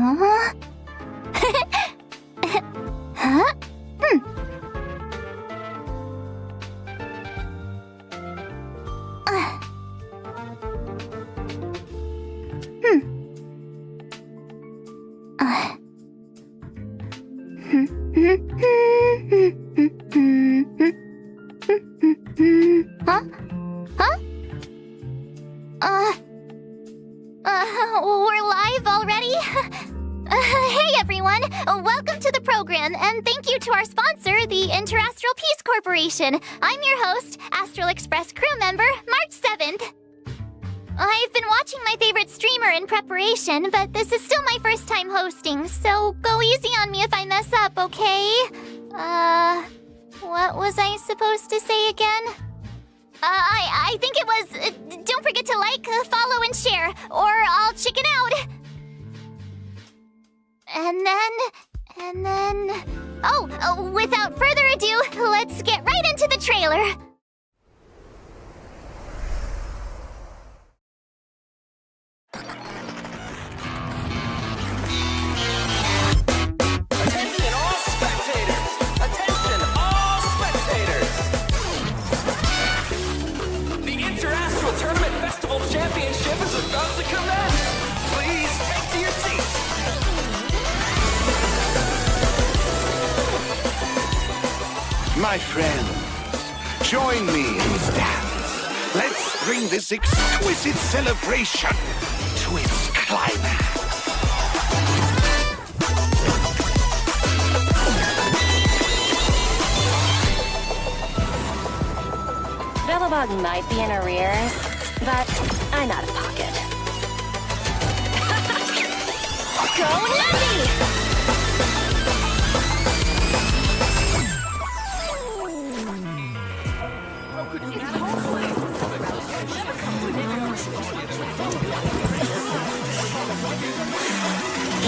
Huh? We're live already? Hey everyone! Welcome to the program, and thank you to our sponsor, the Interastral Peace Corporation. I'm your host, Astral Express crew member, March 7th. I've been watching my favorite streamer in preparation, but this is still my first time hosting, so go easy on me if I mess up, okay? What was I supposed to say again? I think it was, don't forget to like, follow, and share, or I'll chicken out. And then... Oh, without further ado, let's get right into the trailer. Attention all spectators! Attention all spectators! The Interastral Tournament Festival Championship is about to commence! Please take to your seats! My friends, join me in this dance. Let's bring this exquisite celebration to its climax. Bellabog might be in arrears, but I'm out of pocket. Go Nutty!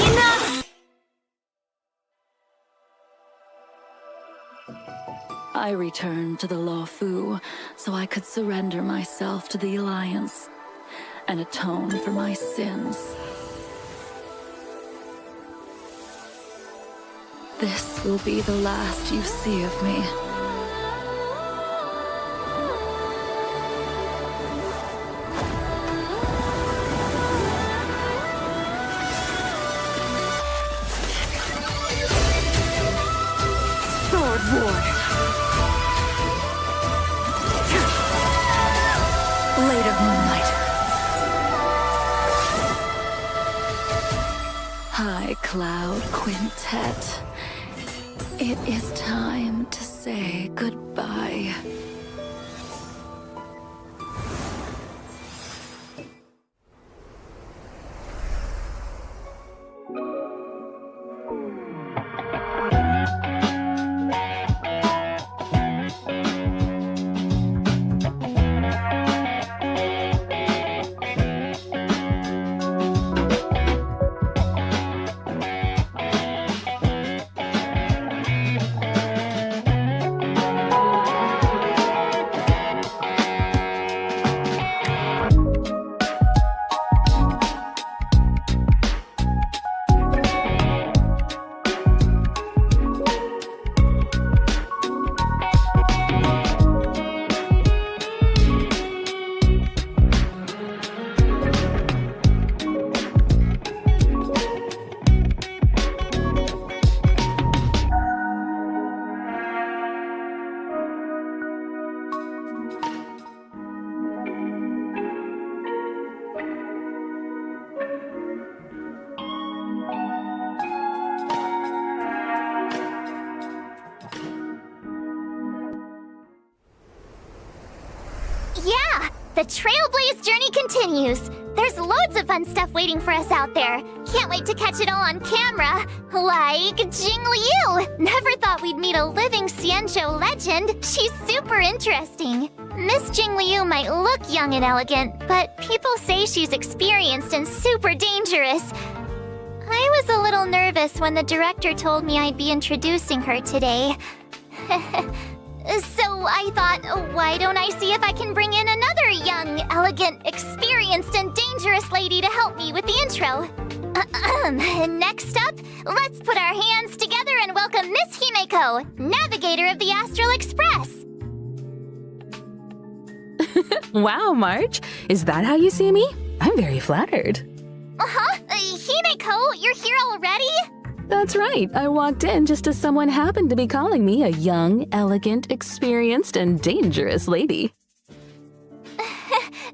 Enough! I returned to the Law Fu so I could surrender myself to the Alliance and atone for my sins. This will be the last you see of me. Sword War! Blade of Moonlight. High Cloud Quintet. It is time to say goodbye. Yeah, the Trailblaze journey continues. There's loads of fun stuff waiting for us out there. Can't wait to catch it all on camera. Like Jing Liu. Never thought we'd meet a living Xianzhou legend. She's super interesting. Miss Jing Liu might look young and elegant, but people say she's experienced and super dangerous. I was a little nervous when the director told me I'd be introducing her today. So I thought, why don't I see if I can bring in another young, elegant, experienced, and dangerous lady to help me with the intro. Next up, let's put our hands together and welcome Miss Himeko, navigator of the Astral Express. Wow, March. Is that how you see me? I'm very flattered. Himeko, you're here already? That's right. I walked in just as someone happened to be calling me a young, elegant, experienced, and dangerous lady.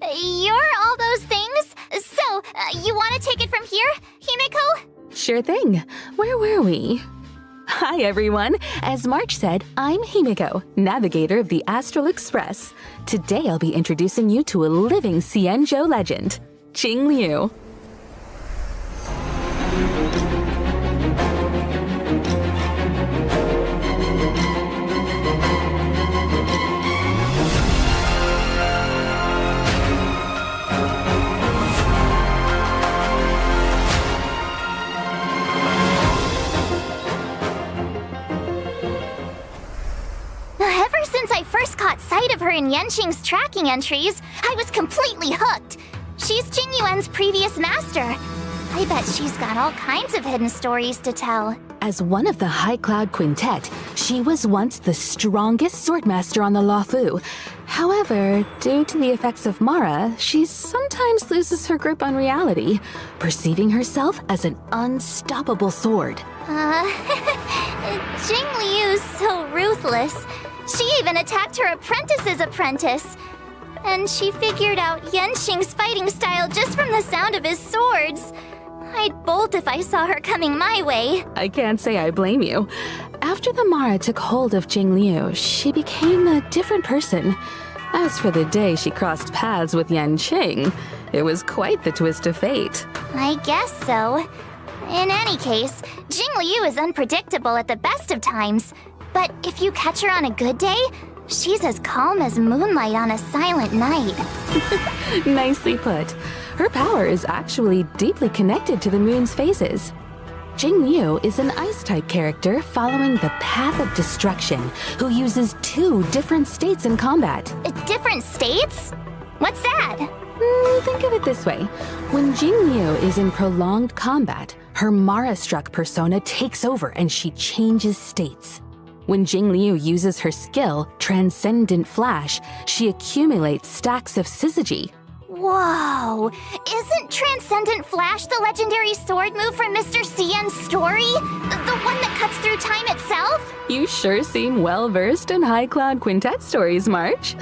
You're all those things? So, you want to take it from here, Himeko? Sure thing. Where were we? Hi, everyone. As March said, I'm Himeko, navigator of the Astral Express. Today, I'll be introducing you to a living Xianzhou legend, Qing Liu. Ever since I first caught sight of her in Yanqing's tracking entries, I was completely hooked. She's Jing Yuan's previous master. I bet she's got all kinds of hidden stories to tell. As one of the High Cloud Quintet, she was once the strongest swordmaster on the Luofu. However, due to the effects of Mara, she sometimes loses her grip on reality, perceiving herself as an unstoppable sword. Jing Liu's so ruthless. She even attacked her apprentice's apprentice. And she figured out Yanqing's fighting style just from the sound of his swords. I'd bolt if I saw her coming my way. I can't say I blame you. After the Mara took hold of Jing Liu, she became a different person. As for the day she crossed paths with Yanqing, it was quite the twist of fate. I guess so. In any case, Jing Liu is unpredictable at the best of times. But if you catch her on a good day, she's as calm as moonlight on a silent night. Nicely put. Her power is actually deeply connected to the moon's phases. Jing Liu is an ice-type character following the path of destruction, who uses 2 different states in combat. Different states? What's that? Think of it this way. When Jing Liu is in prolonged combat, her Mara-struck persona takes over and she changes states. When Jing Liu uses her skill, Transcendent Flash, she accumulates stacks of syzygy. Whoa! Isn't Transcendent Flash the legendary sword move from Mr. Cien's story? The one that cuts through time itself? You sure seem well-versed in High Cloud Quintet stories, March.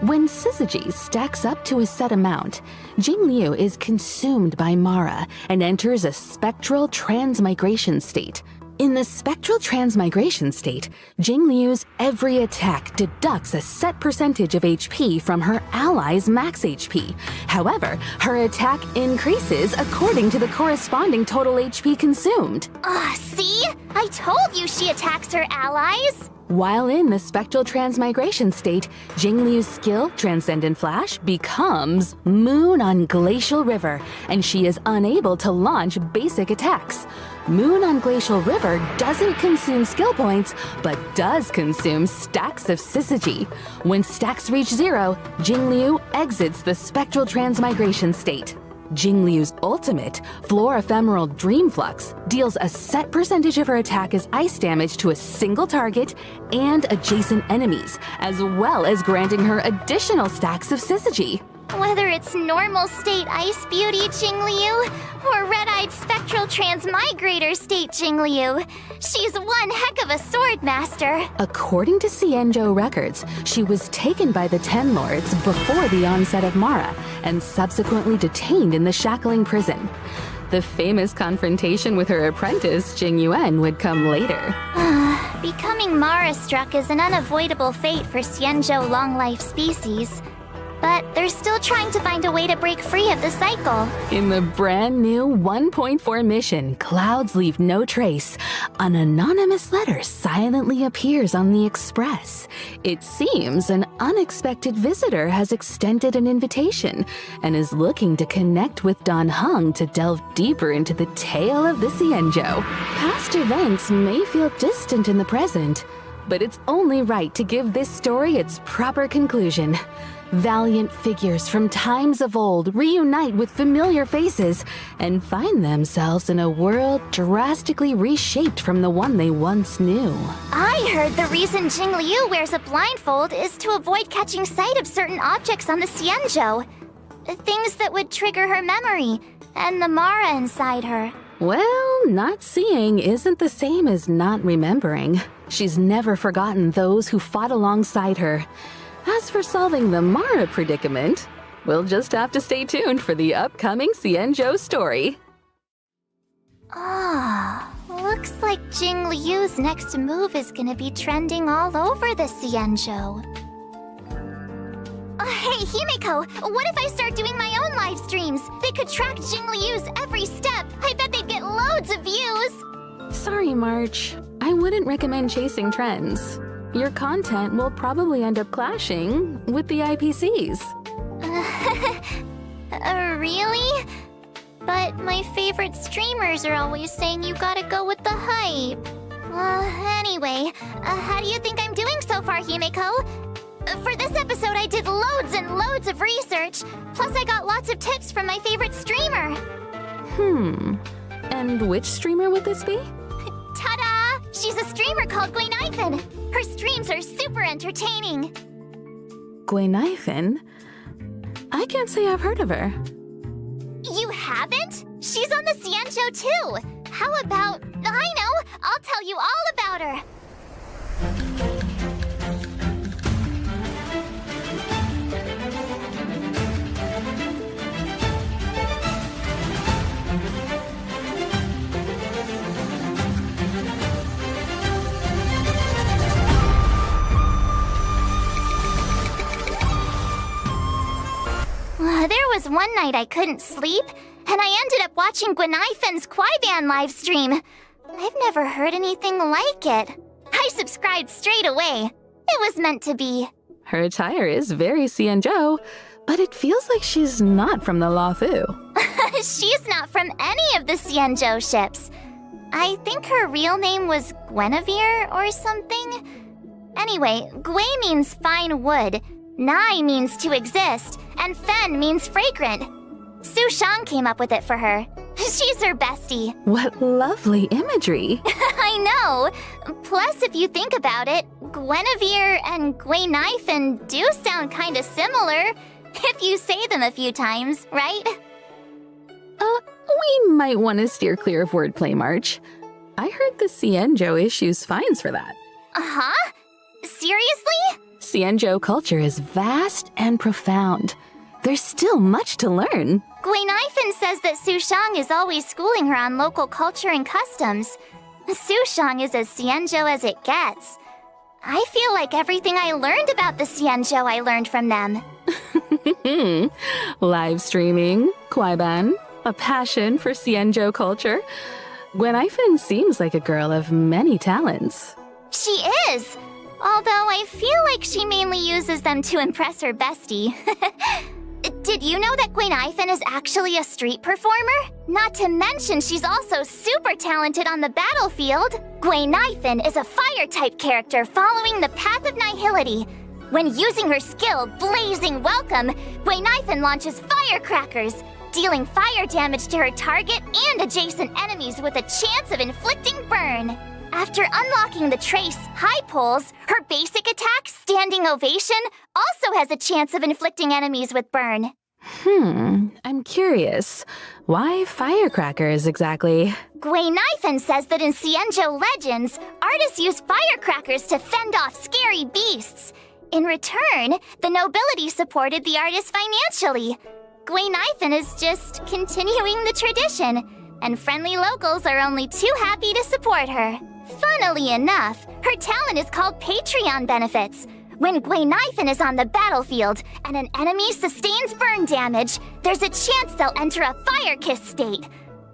When syzygy stacks up to a set amount, Jing Liu is consumed by Mara and enters a spectral transmigration state. In the spectral transmigration state, Jing Liu's every attack deducts a set percentage of HP from her ally's max HP. However, her attack increases according to the corresponding total HP consumed. See? I told you she attacks her allies! While in the spectral transmigration state, Jing Liu's skill, Transcendent Flash, becomes Moon on Glacial River, and she is unable to launch basic attacks. Moon on Glacial River doesn't consume skill points, but does consume stacks of syzygy. When stacks reach 0, Jing Liu exits the spectral transmigration state. Jing Liu's ultimate, Floor Ephemeral Dream Flux, deals a set percentage of her attack as ice damage to a single target and adjacent enemies, as well as granting her additional stacks of syzygy. Whether it's normal state Ice Beauty Jing Liu or red-eyed spectral transmigrator state Jing Liu, she's one heck of a sword master. According to Xianzhou records, she was taken by the Ten Lords before the onset of Mara and subsequently detained in the shackling prison. The famous confrontation with her apprentice, Jing Yuan, would come later. Becoming Mara-struck is an unavoidable fate for Xianzhou long-life species. But they're still trying to find a way to break free of the cycle. In the brand new 1.4 mission, Clouds Leave No Trace, an anonymous letter silently appears on the Express. It seems an unexpected visitor has extended an invitation and is looking to connect with Dan Heng to delve deeper into the tale of the Xianzhou. Past events may feel distant in the present, but it's only right to give this story its proper conclusion. Valiant figures from times of old reunite with familiar faces and find themselves in a world drastically reshaped from the one they once knew. I heard the reason Jing Liu wears a blindfold is to avoid catching sight of certain objects on the Xianzhou. Things that would trigger her memory and the Mara inside her. Well, not seeing isn't the same as not remembering. She's never forgotten those who fought alongside her. As for solving the Mara predicament, we'll just have to stay tuned for the upcoming Xianzhou story. Looks like Jing Liu's next move is gonna be trending all over the Xianzhou. Hey, Himeko, what if I start doing my own live streams? They could track Jing Liu's every step. I bet they'd get loads of views. Sorry, March. I wouldn't recommend chasing trends. Your content will probably end up clashing with the IPCs. Really? But my favorite streamers are always saying you gotta go with the hype. Anyway, how do you think I'm doing so far, Himeko? For this episode, I did loads and loads of research. Plus, I got lots of tips from my favorite streamer. And which streamer would this be? Ta-da! She's a streamer called Guinaifen. Her streams are super entertaining. Guinaifen? I can't say I've heard of her. You haven't? She's on the Xianzhou too. How about... I know! I'll tell you all about her. There was one night I couldn't sleep, and I ended up watching Guinaifen's Kwaiban livestream. I've never heard anything like it. I subscribed straight away. It was meant to be. Her attire is very Xianzhou, but it feels like she's not from the Luofu. She's not from any of the Xianzhou ships. I think her real name was Guinevere or something. Anyway, Gui means fine wood, Nai means to exist, and Fen means fragrant. Su Shang came up with it for her. She's her bestie. What lovely imagery. I know. Plus, if you think about it, Guinevere and Guinaifen do sound kind of similar, if you say them a few times, right? We might want to steer clear of wordplay, March. I heard the Xianzhou issues fines for that. Huh? Seriously? Xianzhou culture is vast and profound. There's still much to learn. Guinaifen says that Su Shang is always schooling her on local culture and customs. Su Shang is as Xianzhou as it gets. I feel like everything I learned about the Xianzhou I learned from them. Live streaming, Kwaiban, a passion for Xianzhou culture. Guinaifen seems like a girl of many talents. She is! Although I feel like she mainly uses them to impress her bestie. Did you know that Guinaifen is actually a street performer? Not to mention she's also super talented on the battlefield. Guinaifen is a fire-type character following the path of nihility. When using her skill, Blazing Welcome, Guinaifen launches firecrackers, dealing fire damage to her target and adjacent enemies with a chance of inflicting burn. After unlocking the trace, High Pulse, her basic attack, Standing Ovation, also has a chance of inflicting enemies with burn. I'm curious. Why firecrackers exactly? Guinaifen says that in Xianzhou legends, artists use firecrackers to fend off scary beasts. In return, the nobility supported the artists financially. Guinaifen is just continuing the tradition, and friendly locals are only too happy to support her. Funnily enough, her talent is called Patreon benefits. When Guinaifen is on the battlefield and an enemy sustains burn damage, there's a chance they'll enter a Fire Kiss state.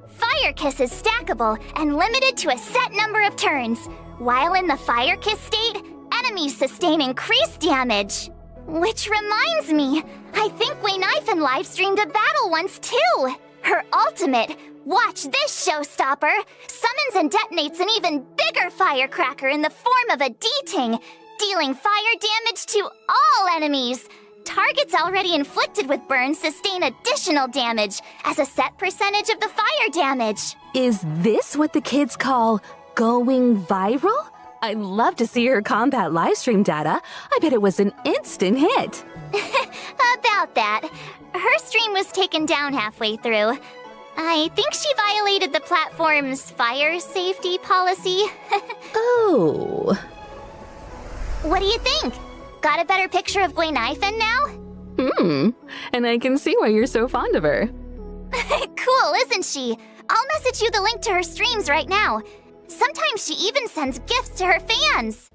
Fire Kiss is stackable and limited to a set number of turns. While in the Fire Kiss state, enemies sustain increased damage. Which reminds me, I think Guinaifen live-streamed a battle once too. Her ultimate, Watch this showstopper! Summons and detonates an even bigger firecracker in the form of a D-Ting, dealing fire damage to all enemies. Targets already inflicted with burns sustain additional damage as a set percentage of the fire damage. Is this what the kids call going viral? I'd love to see her combat livestream data. I bet it was an instant hit. About that. Her stream was taken down halfway through. I think she violated the platform's fire safety policy. Oh. What do you think? Got a better picture of Gwen-Ifan now? And I can see why you're so fond of her. Cool, isn't she? I'll message you the link to her streams right now. Sometimes she even sends gifts to her fans.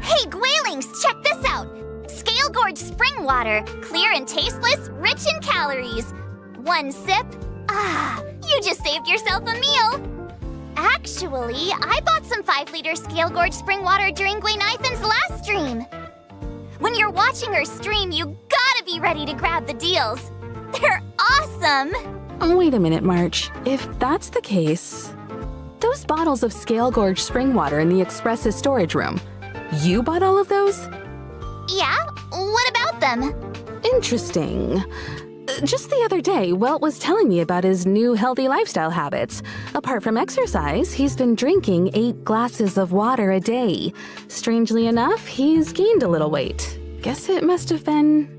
Hey, Gwailings, check this out. Scale Gorge spring water, clear and tasteless, rich in calories. One sip. Ah, you just saved yourself a meal. Actually, I bought some 5-liter Scale Gorge spring water during Gwen-Ifan's last stream. When you're watching her stream, you gotta be ready to grab the deals. They're awesome! Wait a minute, March. If that's the case, those bottles of Scale Gorge spring water in the Express's storage room, you bought all of those? Yeah? What about them? Interesting. Just the other day, Welt was telling me about his new healthy lifestyle habits. Apart from exercise, he's been drinking 8 glasses of water a day. Strangely enough, he's gained a little weight. Guess it must have been...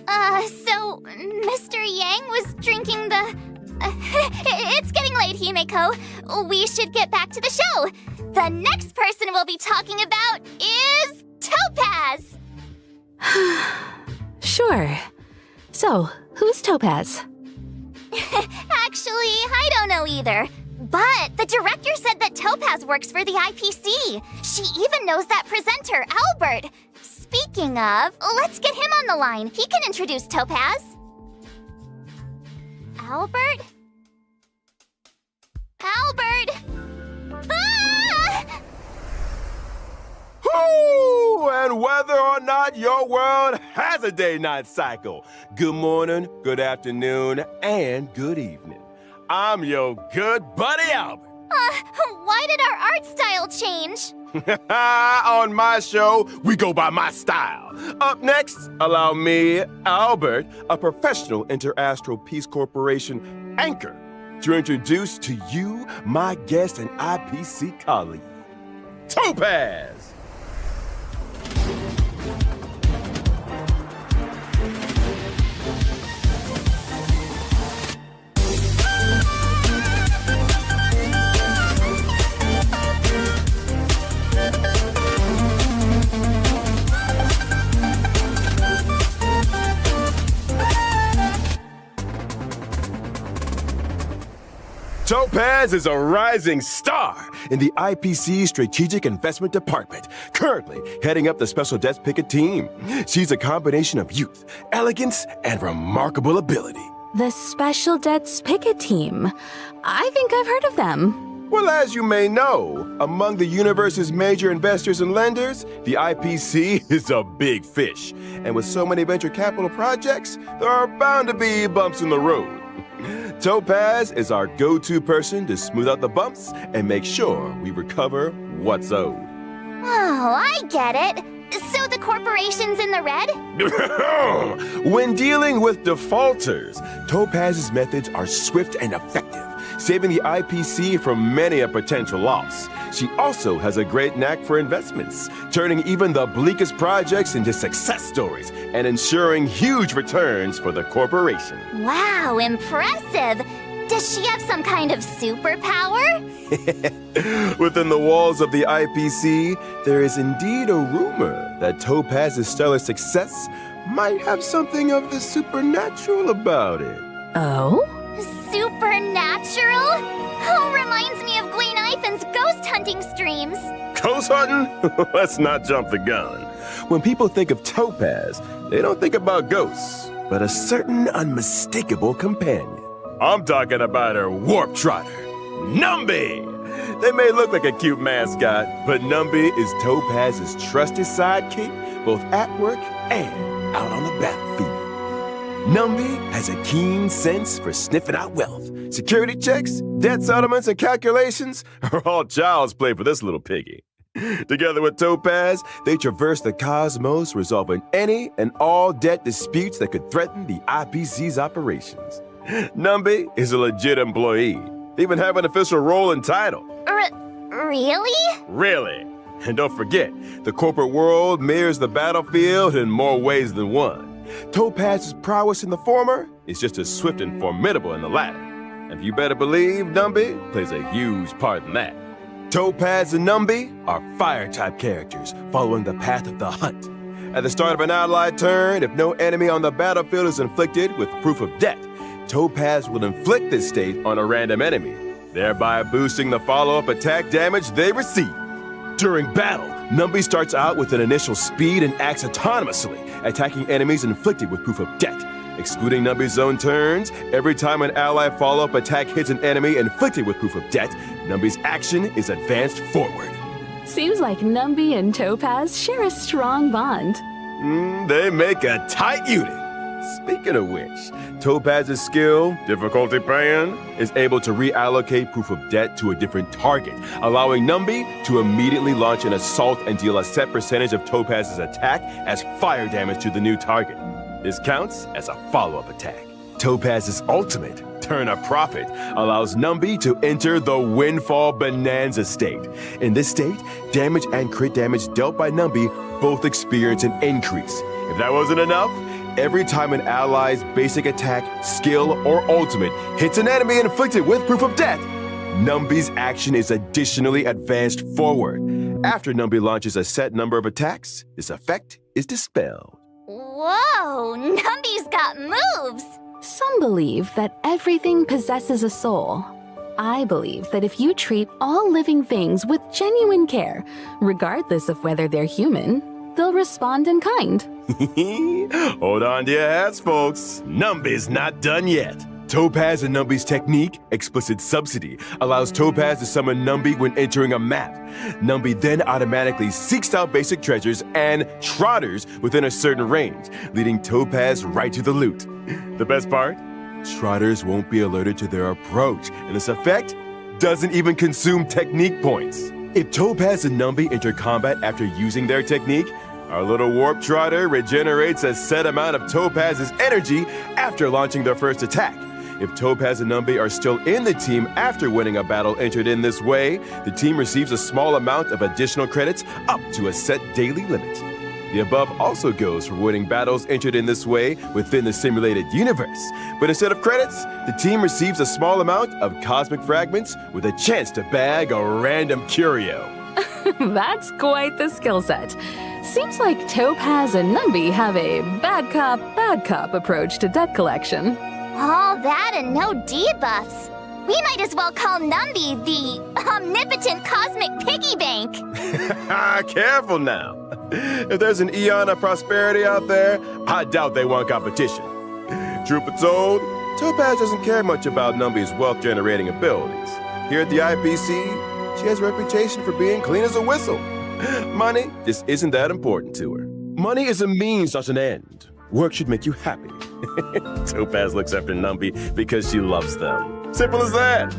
So Mr. Yang was drinking the... It's getting late, Himeko. We should get back to the show. The next person we'll be talking about is Topaz! Sure. So, who's Topaz? Actually, I don't know either. But the director said that Topaz works for the IPC. She even knows that presenter, Albert. Speaking of, let's get him on the line. He can introduce Topaz. Albert? Albert! Ah! Ooh, and whether or not your world has a day-night cycle, good morning, good afternoon, and good evening. I'm your good buddy Albert. Why did our art style change? On my show, we go by my style. Up next, allow me, Albert, a professional Interastral Peace Corporation anchor, to introduce to you my guest and IPC colleague, Topaz. Topaz is a rising star in the IPC Strategic Investment Department, currently heading up the Special Desk Picket team. She's a combination of youth, elegance, and remarkable ability. The Special Debts Picket Team. I think I've heard of them. Well, as you may know, among the universe's major investors and lenders, the IPC is a big fish. And with so many venture capital projects, there are bound to be bumps in the road. Topaz is our go-to person to smooth out the bumps and make sure we recover what's owed. Oh, I get it. So the corporation's in the red? When dealing with defaulters, Topaz's methods are swift and effective, saving the IPC from many a potential loss. She also has a great knack for investments, turning even the bleakest projects into success stories and ensuring huge returns for the corporation. Wow, impressive. Does she have some kind of superpower? Within the walls of the IPC, there is indeed a rumor that Topaz's stellar success might have something of the supernatural about it. Oh? Supernatural? Oh, reminds me of Gwen-Ifan's ghost hunting streams. Ghost hunting? Let's not jump the gun. When people think of Topaz, they don't think about ghosts, but a certain unmistakable companion. I'm talking about her warp trotter, Numby! They may look like a cute mascot, but Numby is Topaz's trusted sidekick, both at work and out on the battlefield. Numby has a keen sense for sniffing out wealth. Security checks, debt settlements, and calculations are all child's play for this little piggy. Together with Topaz, they traverse the cosmos, resolving any and all debt disputes that could threaten the IPC's operations. Numby is a legit employee. They even have an official role and title. Really? Really. And don't forget, the corporate world mirrors the battlefield in more ways than one. Topaz's prowess in the former is just as swift and formidable in the latter. And you better believe Numby plays a huge part in that. Topaz and Numby are fire-type characters following the path of the hunt. At the start of an allied turn, if no enemy on the battlefield is inflicted with proof of debt, Topaz will inflict this state on a random enemy, thereby boosting the follow-up attack damage they receive. During battle, Numby starts out with an initial speed and acts autonomously, attacking enemies inflicted with proof of debt. Excluding Numby's own turns, every time an ally follow-up attack hits an enemy inflicted with proof of debt, Numby's action is advanced forward. Seems like Numby and Topaz share a strong bond. They make a tight unit. Speaking of which, Topaz's skill, difficulty pan, is able to reallocate proof of debt to a different target, allowing Numby to immediately launch an assault and deal a set percentage of Topaz's attack as fire damage to the new target. This counts as a follow-up attack. Topaz's ultimate, Turn a Profit, allows Numby to enter the Windfall Bonanza state. In this state, damage and crit damage dealt by Numby both experience an increase. If that wasn't enough, every time an ally's basic attack, skill, or ultimate hits an enemy inflicted with proof of debt, Numby's action is additionally advanced forward. After Numby launches a set number of attacks, this effect is dispelled. Whoa, Numby's got moves! Some believe that everything possesses a soul. I believe that if you treat all living things with genuine care, regardless of whether they're human, they'll respond in kind. Hold on to your hats, folks. Numby's not done yet. Topaz and Numby's technique, Explicit Subsidy, allows Topaz to summon Numby when entering a map. Numby then automatically seeks out basic treasures and trotters within a certain range, leading Topaz right to the loot. The best part? Trotters won't be alerted to their approach, and this effect doesn't even consume technique points. If Topaz and Numby enter combat after using their technique, our little warp trotter regenerates a set amount of Topaz's energy after launching their first attack. If Topaz and Numby are still in the team after winning a battle entered in this way, the team receives a small amount of additional credits up to a set daily limit. The above also goes for winning battles entered in this way within the simulated universe. But instead of credits, the team receives a small amount of cosmic fragments with a chance to bag a random curio. That's quite the skill set. Seems like Topaz and Numby have a bad cop approach to debt collection. All that and no debuffs. We might as well call Numby the omnipotent cosmic piggy bank. Careful now. If there's an eon of prosperity out there, I doubt they want competition. Truth be told, Topaz doesn't care much about Numby's wealth-generating abilities. Here at the IPC, she has a reputation for being clean as a whistle. Money just isn't that important to her. Money is a means, not an end. Work should make you happy. Topaz looks after Numby because she loves them. Simple as that.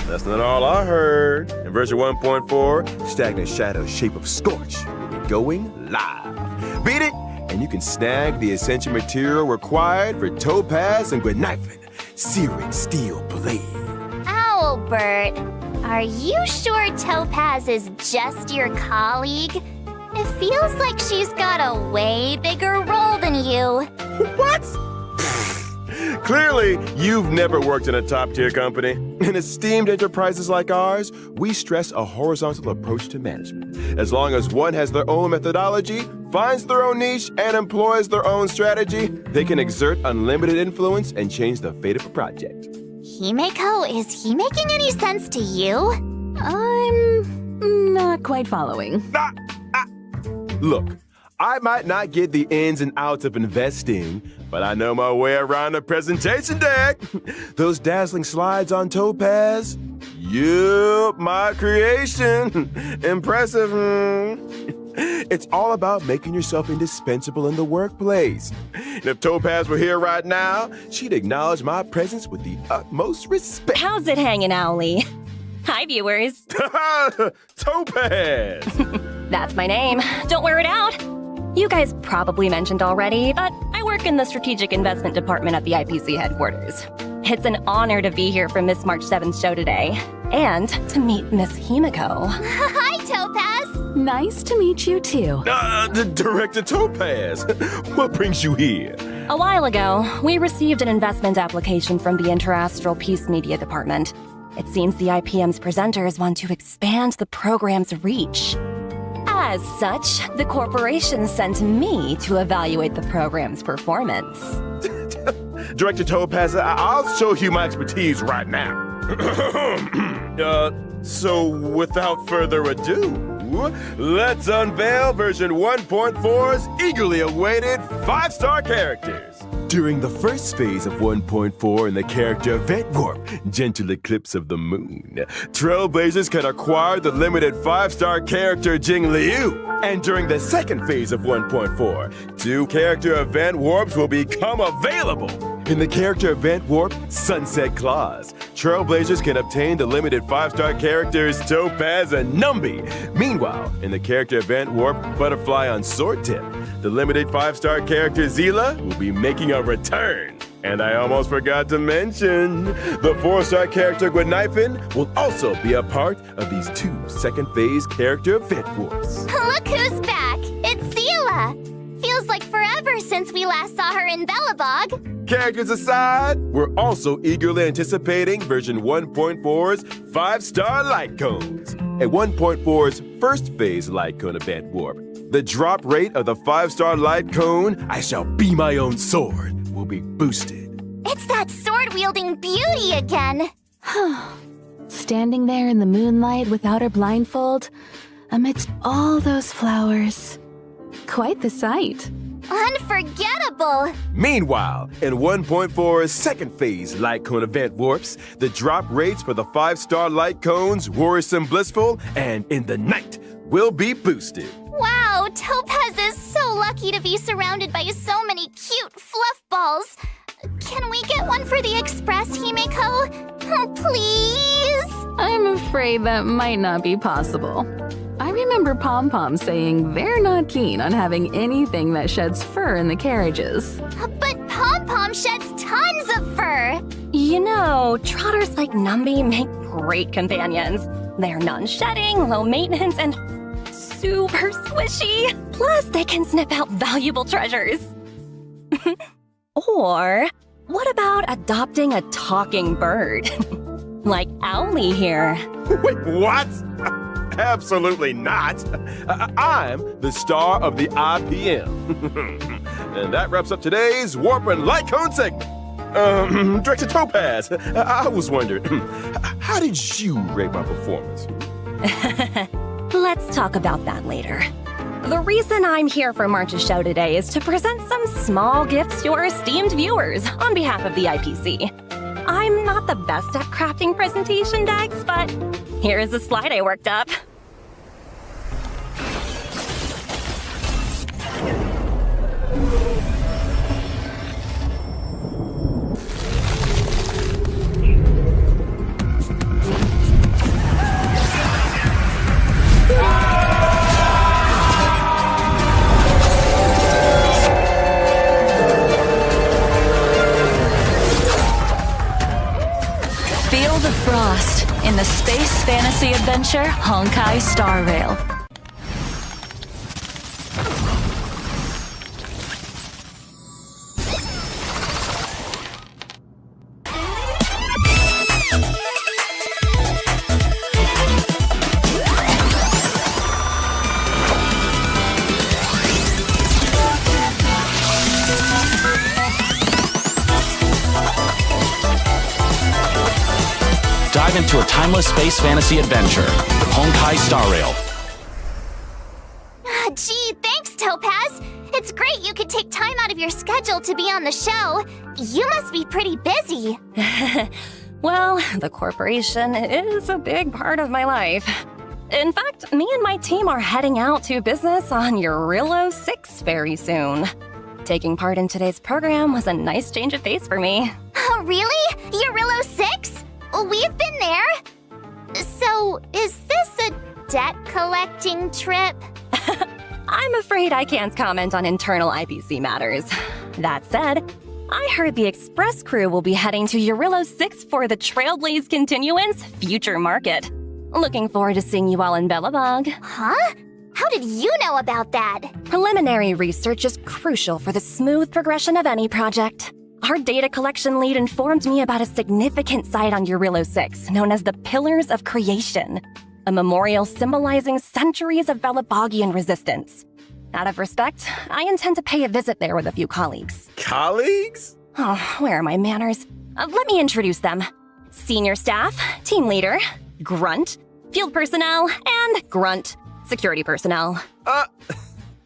That's not all I heard. In version 1.4, Stagnant Shadow's Shape of Scorch will be going live. Beat it, and you can snag the essential material required for Topaz and Gwenifin, Searing Steel Blade. Albert, are you sure Topaz is just your colleague? It feels like she's got a way bigger role than you. What? Clearly, you've never worked in a top-tier company. In esteemed enterprises like ours, we stress a horizontal approach to management. As long as one has their own methodology, finds their own niche, and employs their own strategy, they can exert unlimited influence and change the fate of a project. Himeko, is he making any sense to you? I'm not quite following. Look, I might not get the ins and outs of investing, but I know my way around the presentation deck. Those dazzling slides on Topaz? Yup, my creation. Impressive. It's all about making yourself indispensable in the workplace. And if Topaz were here right now, she'd acknowledge my presence with the utmost respect. How's it hanging, Owlie? Hi, viewers. Topaz! That's my name. Don't wear it out. You guys probably mentioned already, but I work in the Strategic Investment Department at the IPC headquarters. It's an honor to be here for Miss March 7's show today, and to meet Miss Himiko. Hi, Topaz! Nice to meet you too. Director Topaz, what brings you here? A while ago, we received an investment application from the Interastral Peace Media Department. It seems the IPM's presenters want to expand the program's reach. As such, the corporation sent me to evaluate the program's performance. Director Topaz, I'll show you my expertise right now. So without further ado, let's unveil version 1.4's eagerly awaited 5-star characters. During the first phase of 1.4 in the character Event Warp, Gentle Eclipse of the Moon, Trailblazers can acquire the limited 5-star character Jing Liu. And during the second phase of 1.4, 2 character Event Warps will become available. In the character Event Warp, Sunset Claws, Trailblazers can obtain the limited 5-star characters Topaz and Numby. Meanwhile, in the character Event Warp, Butterfly on Sword Tip, the limited 5-star character Zila will be making a return. And I almost forgot to mention, the 4-star character Gwenifin will also be a part of these 2 second phase character Event Warps. Look who's back! It's Zila! Feels like forever since we last saw her in Bellabog. Characters aside, we're also eagerly anticipating version 1.4's 5-star light cones. At 1.4's first phase light cone event warp, the drop rate of the 5-star light cone, I shall be my own sword, will be boosted. It's that sword-wielding beauty again! Standing there in the moonlight without her blindfold, amidst all those flowers. Quite the sight. Unforgettable! Meanwhile, in 1.4's second phase light cone event warps, the drop rates for the 5-star light cones, Worrisome Blissful, and In the Night will be boosted. Wow, Topaz is so lucky to be surrounded by so many cute fluff balls. Can we get one for the Express, Himiko? Oh, please? I'm afraid that might not be possible. I remember Pom Pom saying they're not keen on having anything that sheds fur in the carriages. But Pom Pom sheds tons of fur! You know, trotters like Numby make great companions. They're non-shedding, low maintenance, and super squishy. Plus, they can sniff out valuable treasures. Or, what about adopting a talking bird? Like Owlie here. Wait, what? Absolutely not. I'm the star of the IPM. And that wraps up today's Warp and Light Cone segment. Director Topaz, I was wondering, how did you rate my performance? Let's talk about that later. The reason I'm here for March's show today is to present some small gifts to our esteemed viewers on behalf of the IPC. I'm not the best at crafting presentation decks, but here is a slide I worked up. Feel the frost in the space fantasy adventure Honkai Star Rail. Dive into a timeless space fantasy adventure, Honkai Star Rail. Gee, thanks, Topaz! It's great you could take time out of your schedule to be on the show. You must be pretty busy. Well, the corporation is a big part of my life. In fact, me and my team are heading out to business on Eurilo 6 very soon. Taking part in today's program was a nice change of pace for me. Oh, really? Eurilo 6? We've been there. So, is this a debt-collecting trip? I'm afraid I can't comment on internal IPC matters. That said, I heard the Express crew will be heading to Eurilo 6 for the Trailblaze Continuance Future Market. Looking forward to seeing you all in Belobog. Huh? How did you know about that? Preliminary research is crucial for the smooth progression of any project. Our data collection lead informed me about a significant site on Eurilo 6 known as the Pillars of Creation, a memorial symbolizing centuries of Belobogian resistance. Out of respect, I intend to pay a visit there with a few colleagues. Colleagues? Oh, where are my manners? Let me introduce them. Senior staff, team leader, grunt, field personnel, and grunt, security personnel.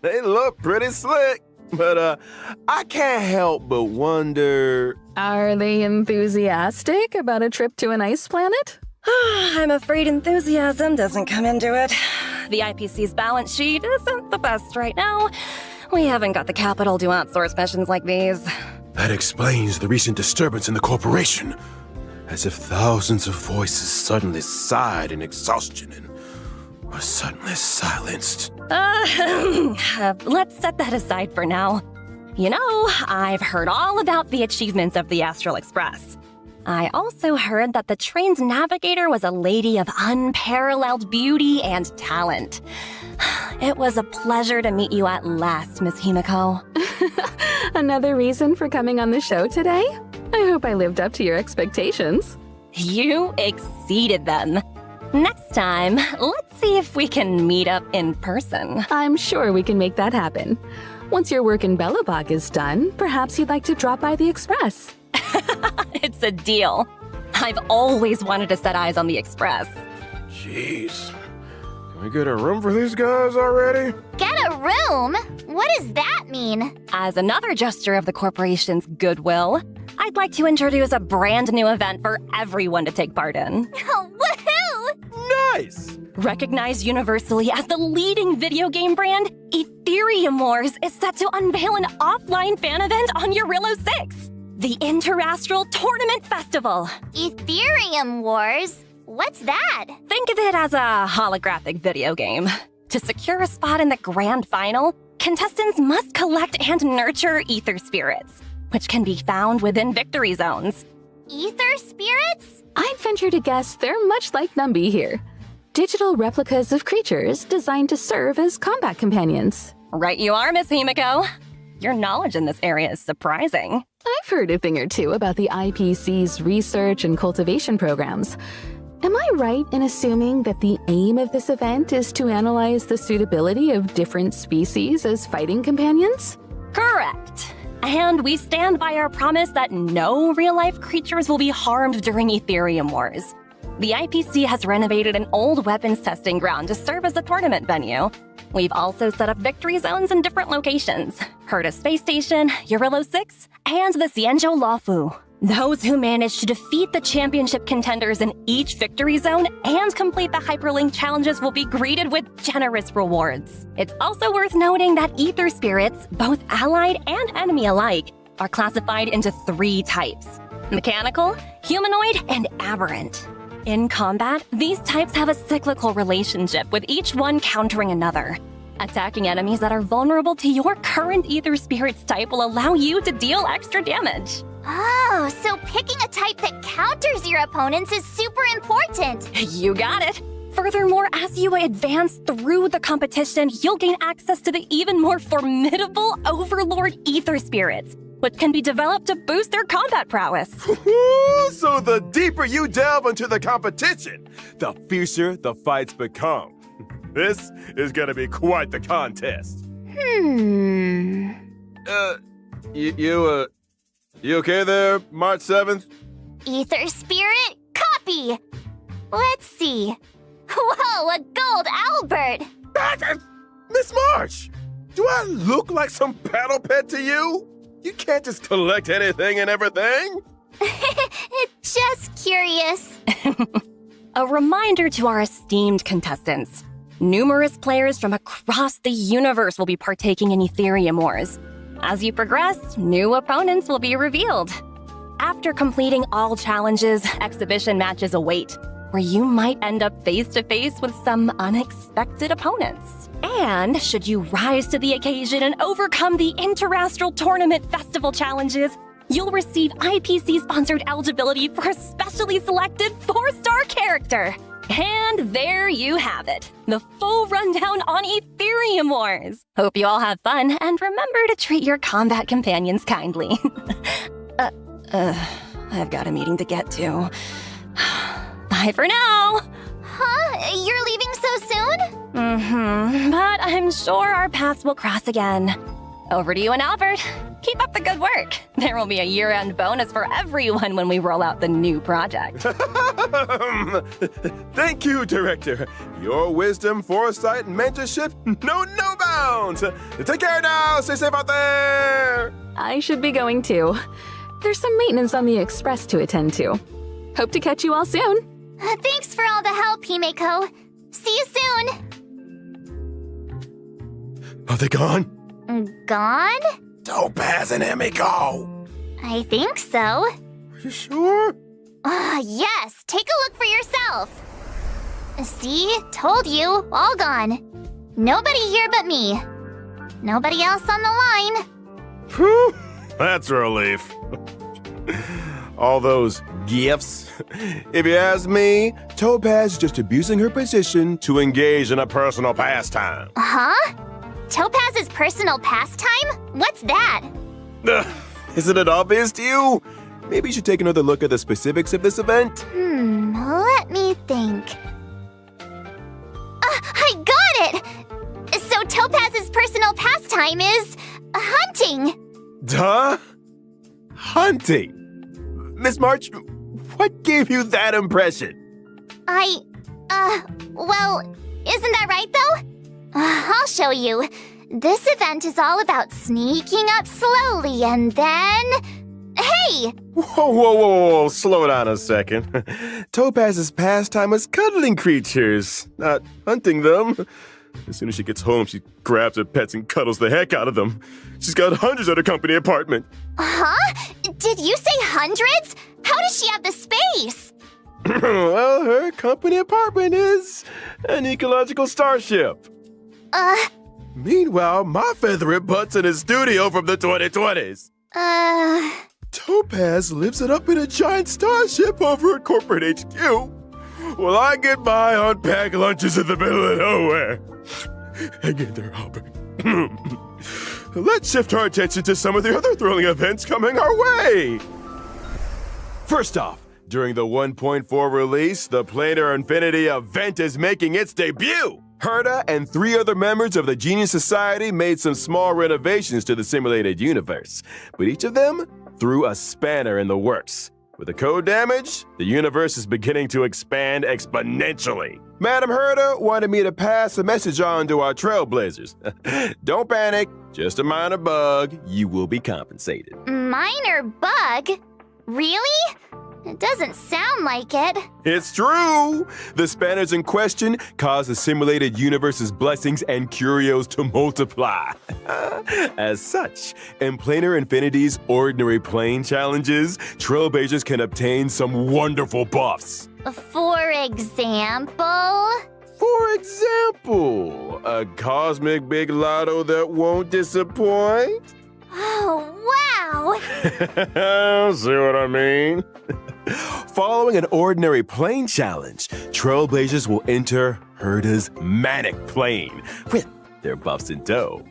They look pretty slick, but I can't help but wonder... Are they enthusiastic about a trip to an ice planet? I'm afraid enthusiasm doesn't come into it. The IPC's balance sheet isn't the best right now. We haven't got the capital to outsource missions like these. That explains the recent disturbance in the corporation. As if thousands of voices suddenly sighed in exhaustion and were suddenly silenced. Let's set that aside for now. You know, I've heard all about the achievements of the Astral Express. I also heard that the train's navigator was a lady of unparalleled beauty and talent. It was a pleasure to meet you at last, Miss Himiko. Another reason for coming on the show today? I hope I lived up to your expectations. You exceeded them. Next time, let's see if we can meet up in person. I'm sure we can make that happen. Once your work in Belobog is done, perhaps you'd like to drop by the Express. It's a deal. I've always wanted to set eyes on the Express. Jeez. Can we get a room for these guys already? Get a room? What does that mean? As another gesture of the corporation's goodwill, I'd like to introduce a brand new event for everyone to take part in. Oh, woohoo! Nice! Recognized universally as the leading video game brand, Ethereum Wars is set to unveil an offline fan event on Eurilo 6, the Interastral Tournament Festival. Ethereum Wars? What's that? Think of it as a holographic video game. To secure a spot in the grand final, contestants must collect and nurture ether spirits, which can be found within victory zones. Ether spirits? I'd venture to guess they're much like Numby here. Digital replicas of creatures designed to serve as combat companions. Right you are, Miss Himiko. Your knowledge in this area is surprising. I've heard a thing or two about the IPC's research and cultivation programs. Am I right in assuming that the aim of this event is to analyze the suitability of different species as fighting companions? Correct. And we stand by our promise that no real-life creatures will be harmed during Ethereum Wars. The IPC has renovated an old weapons testing ground to serve as a tournament venue. We've also set up victory zones in different locations: Herta Space Station, Eurilo 6, and the Xianzhou Luofu. Those who manage to defeat the championship contenders in each victory zone and complete the hyperlink challenges will be greeted with generous rewards. It's also worth noting that ether spirits, both allied and enemy alike, are classified into 3 types: mechanical, humanoid, and aberrant. In combat, these types have a cyclical relationship, with each one countering another. Attacking enemies that are vulnerable to your current ether spirit's type will allow you to deal extra damage. Oh, so picking a type that counters your opponents is super important. You got it. Furthermore, as you advance through the competition, you'll gain access to the even more formidable Overlord ether spirits, which can be developed to boost their combat prowess. So the deeper you delve into the competition, the fiercer the fights become. This is gonna be quite the contest. You okay there, March 7th? Ether spirit, copy. Let's see. Whoa, a gold Albert. Miss March, do I look like some paddle pet to you? You can't just collect anything and everything. Just curious. A reminder to our esteemed contestants. Numerous players from across the universe will be partaking in Ethereum Wars. As you progress, new opponents will be revealed. After completing all challenges, exhibition matches await, where you might end up face-to-face with some unexpected opponents. And should you rise to the occasion and overcome the Interastral Tournament Festival challenges, you'll receive IPC-sponsored eligibility for a specially selected 4-star character. And there you have it, the full rundown on Ethereum Wars. Hope you all have fun, and remember to treat your combat companions kindly. I've got a meeting to get to. Bye for now! Huh? You're leaving so soon? But I'm sure our paths will cross again. Over to you and Albert. Keep up the good work. There will be a year-end bonus for everyone when we roll out the new project. Thank you, Director. Your wisdom, foresight, and mentorship know no bounds. Take care now. Stay safe out there. I should be going too. There's some maintenance on the Express to attend to. Hope to catch you all soon. Thanks for all the help, Himeko. See you soon! Are they gone? Gone? Topaz and Himeko. I think so. Are you sure? Yes, take a look for yourself. See? Told you, all gone. Nobody here but me. Nobody else on the line. Whew, that's a relief. All those gifts. If you ask me, Topaz is just abusing her position to engage in a personal pastime. Huh? Topaz's personal pastime? What's that? Isn't it obvious to you? Maybe you should take another look at the specifics of this event. Let me think. I got it! So Topaz's personal pastime is hunting. Duh? Hunting? Miss March, what gave you that impression? Well, isn't that right though? I'll show you. This event is all about sneaking up slowly and then... Hey! Whoa, slow down a second. Topaz's pastime is cuddling creatures, not hunting them. As soon as she gets home, she grabs her pets and cuddles the heck out of them. She's got hundreds at her company apartment. Huh? Did you say hundreds? How does she have the space? Well, her company apartment is an ecological starship. Meanwhile, my feathered butt's in his studio from the 2020s. Topaz lives it up in a giant starship over at corporate HQ. Well, I get by on packed lunches in the middle of nowhere. Hang in there, Albert. Let's shift our attention to some of the other thrilling events coming our way. First off, during the 1.4 release, the Planar Infinity event is making its debut. Herta and 3 other members of the Genius Society made some small renovations to the simulated universe, but each of them threw a spanner in the works. With the code damage, the universe is beginning to expand exponentially. Madam Herta wanted me to pass a message on to our trailblazers. Don't panic, just a minor bug. You will be compensated. Minor bug? Really? It doesn't sound like it. It's true! The spanners in question cause the simulated universe's blessings and curios to multiply. As such, in Planar Infinity's Ordinary Plane challenges, trailblazers can obtain some wonderful buffs. For example? For example, a cosmic big lotto that won't disappoint? Oh, wow! See what I mean? Following an Ordinary Plane challenge, trailblazers will enter Herta's Manic Plane with their buffs in tow.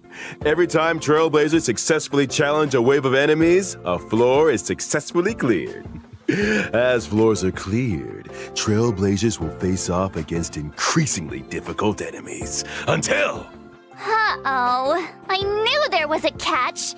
Every time trailblazers successfully challenge a wave of enemies, a floor is successfully cleared. As floors are cleared, trailblazers will face off against increasingly difficult enemies until... Uh-oh. I knew there was a catch.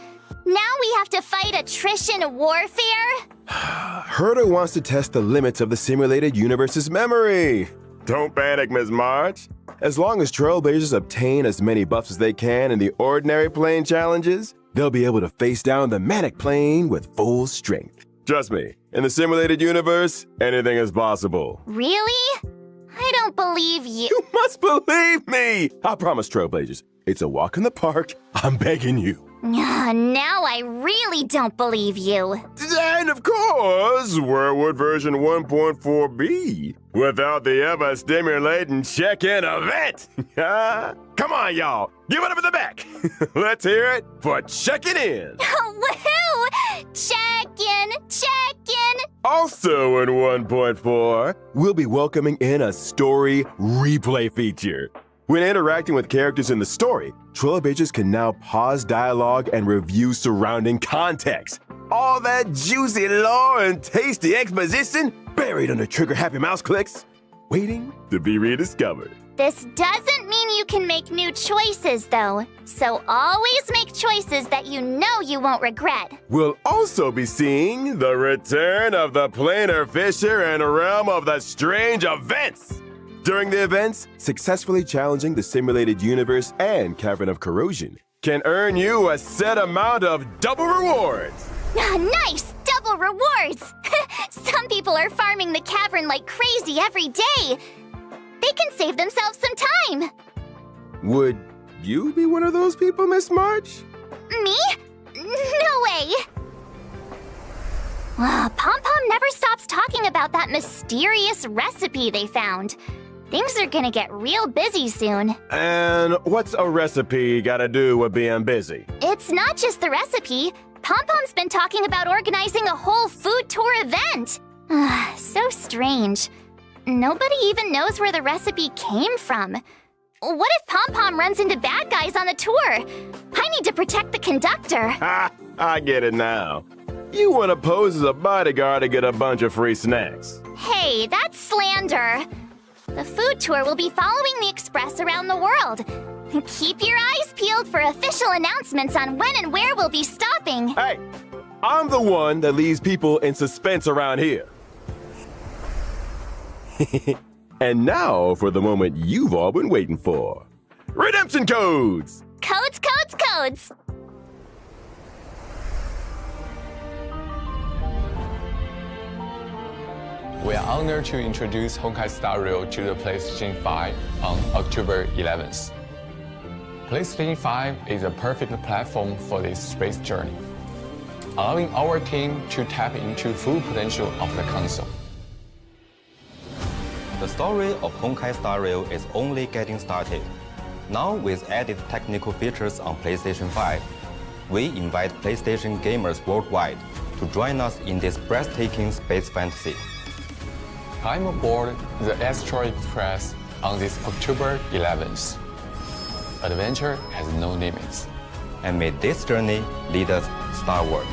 Now we have to fight attrition warfare? Herta wants to test the limits of the simulated universe's memory. Don't panic, Ms. March. As long as trailblazers obtain as many buffs as they can in the Ordinary Plane challenges, they'll be able to face down the Manic Plane with full strength. Trust me, in the simulated universe, anything is possible. Really? I don't believe you. You must believe me! I promise, Trailblazers. It's a walk in the park. I'm begging you. Now I really don't believe you. And of course, where would version 1.4 be without the ever-stimulating check-in event? Come on, y'all. Give it up in the back. Let's hear it for checking in. Woohoo! Check-in! Check-in! Also in 1.4, we'll be welcoming in a story replay feature. When interacting with characters in the story, Trailblazers can now pause dialogue and review surrounding context. All that juicy lore and tasty exposition buried under trigger-happy mouse clicks, waiting to be rediscovered. This doesn't mean you can make new choices, though. So always make choices that you know you won't regret. We'll also be seeing the return of the planar fissure and realm of the strange events. During the events, successfully challenging the simulated universe and Cavern of Corrosion can earn you a set amount of double rewards. Nice! Double rewards! Some people are farming the cavern like crazy every day. They can save themselves some time. Would you be one of those people, Miss March? Me? No way! Pom-Pom never stops talking about that mysterious recipe they found. Things are gonna get real busy soon. And what's a recipe gotta do with being busy? It's not just the recipe. Pom-Pom's been talking about organizing a whole food tour event. So strange. Nobody even knows where the recipe came from. What if Pom-Pom runs into bad guys on the tour? I need to protect the conductor. Ha! I get it now. You want to pose as a bodyguard to get a bunch of free snacks. Hey, that's slander. The food tour will be following the express around the world. Keep your eyes peeled for official announcements on when and where we'll be stopping. Hey, I'm the one that leaves people in suspense around here. And now for the moment you've all been waiting for. Redemption codes! Codes, codes, codes! We are honored to introduce Honkai Star Rail to the PlayStation 5 on October 11th. PlayStation 5 is a perfect platform for this space journey, allowing our team to tap into full potential of the console. The story of Honkai Star Rail is only getting started. Now with added technical features on PlayStation 5, we invite PlayStation gamers worldwide to join us in this breathtaking space fantasy. Climb aboard the Astral Express on this October 11th. Adventure has no limits. And may this journey lead us starward.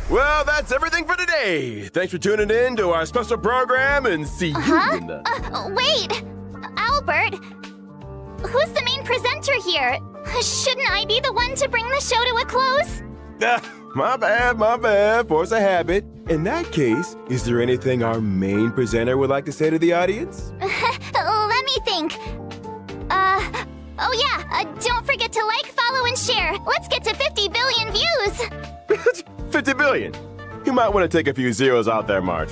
Well, that's everything for today. Thanks for tuning in to our special program and see you in the... Wait! Albert! Who's the main presenter here? Shouldn't I be the one to bring the show to a close? My bad. Force a habit. In that case, is there anything our main presenter would like to say to the audience? Let me think. Oh yeah, don't forget to like, follow, and share. Let's get to 50 billion views! 50 billion. You might want to take a few zeros out there, March.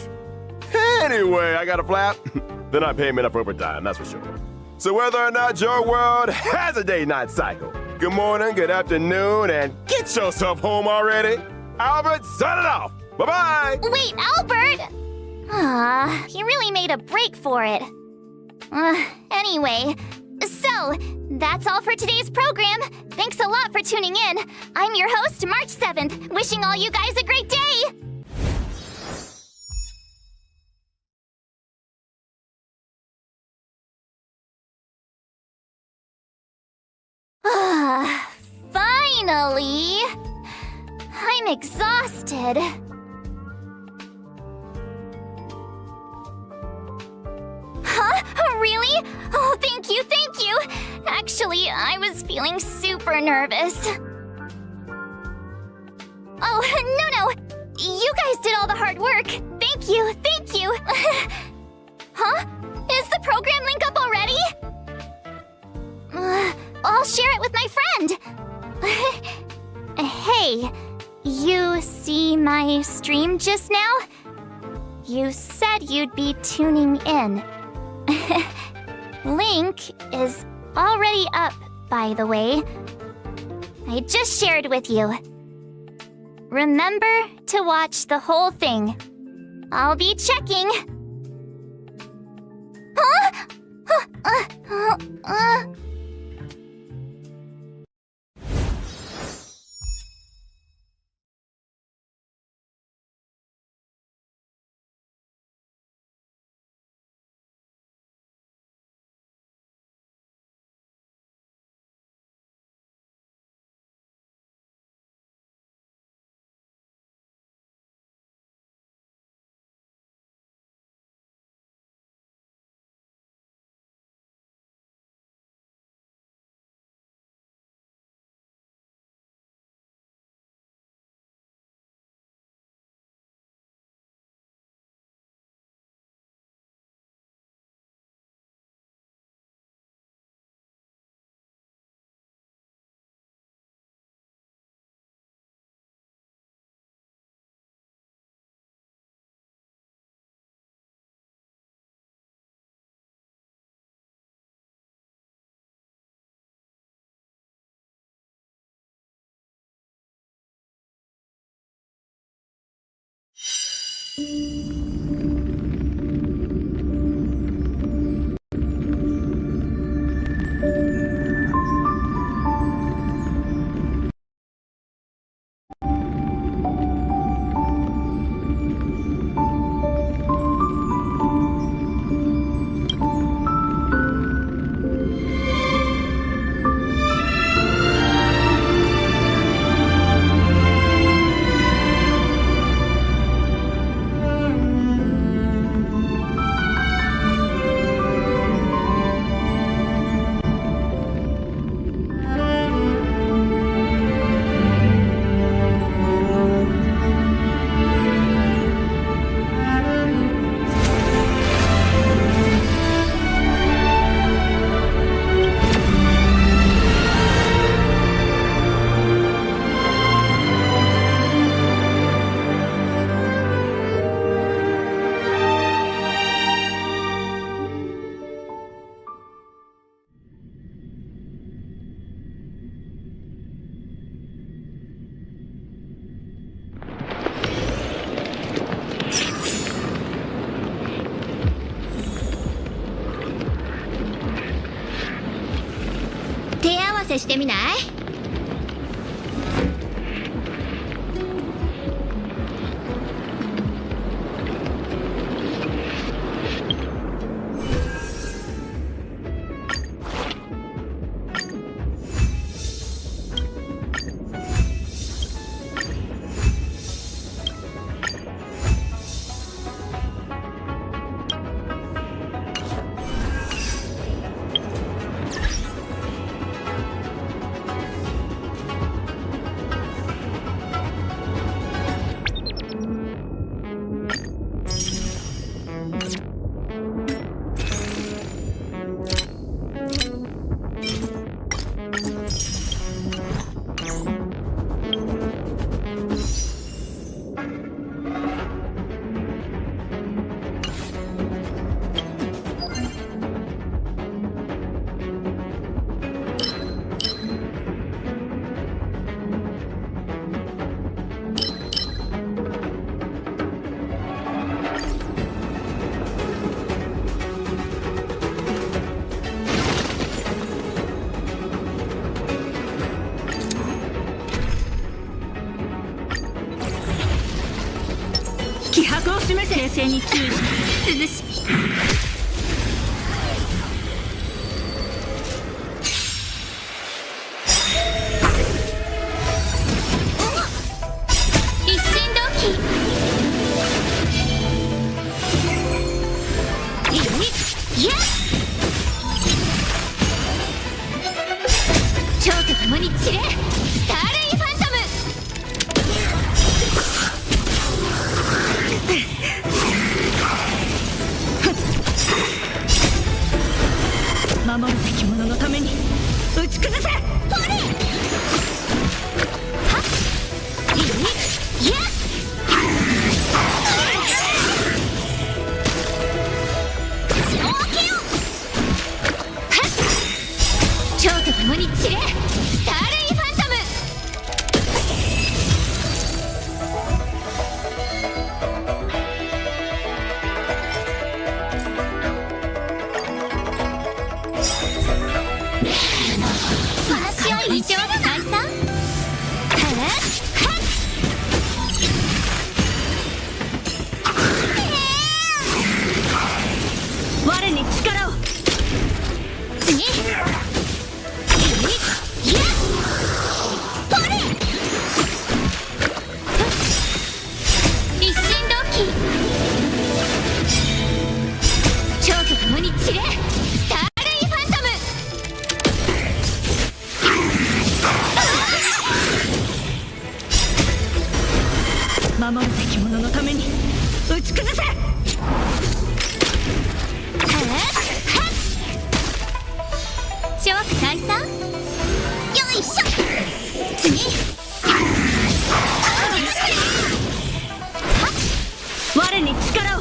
Anyway, I got a flap. They're not paying me enough overtime, that's for sure. So whether or not your world has a day-night cycle, good morning, good afternoon, and get yourself home already. Albert, sign it off. Bye-bye. Wait, Albert! He really made a break for it. Anyway, so that's all for today's program. Thanks a lot for tuning in. I'm your host, March 7th, wishing all you guys a great day! Finally! I'm exhausted. Huh? Really? Oh, thank you, thank you! Actually, I was feeling super nervous. Oh, no! You guys did all the hard work. Thank you, thank you! Huh? Is the program link up already? I'll share it with my friend! Hey, you see my stream just now? You said you'd be tuning in. Link is already up, by the way. I just shared with you. Remember to watch the whole thing. I'll be checking. Huh?せしてみない？気迫を示せ。冷静に注意し涼し一心同期。いや蝶と共に散れスターレイファントム。守るべき者のために打ちち崩せ。ほれ。はっ。いや。血を分けよう。はっ。蝶と共に散れ。スターレイファントム。一応解散。我に力を。次。一心同期。蝶と共に散れ。スターレイファントム。守るべき者のために打ち崩せ。諸悪退散。よいしょ。次。我に力を。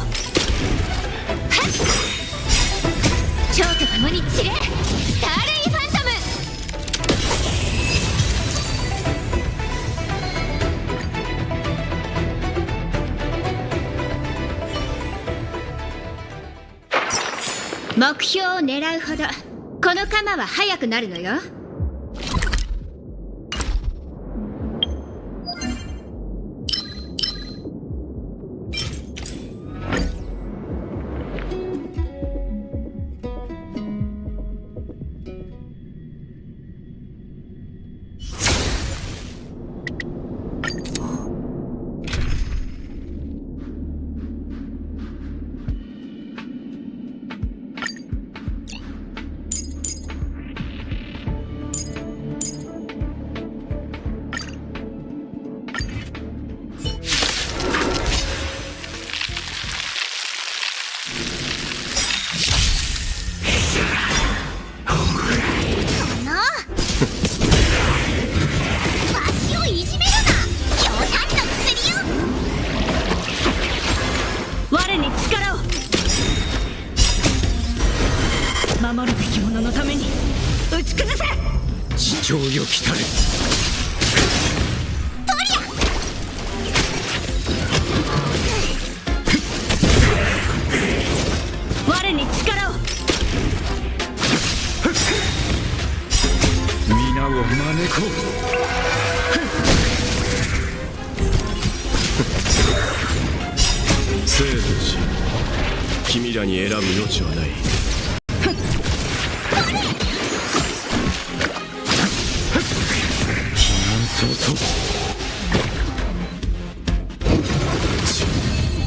蝶と共に散れ。スターレイファントム。目標を狙うほどこの鎌は速くなるのよ。守るべき者のために打ち崩せ。地上よ来たれ。我に力を。皆を招こう。生と死、君らに選ぶ余地はない。そうそう。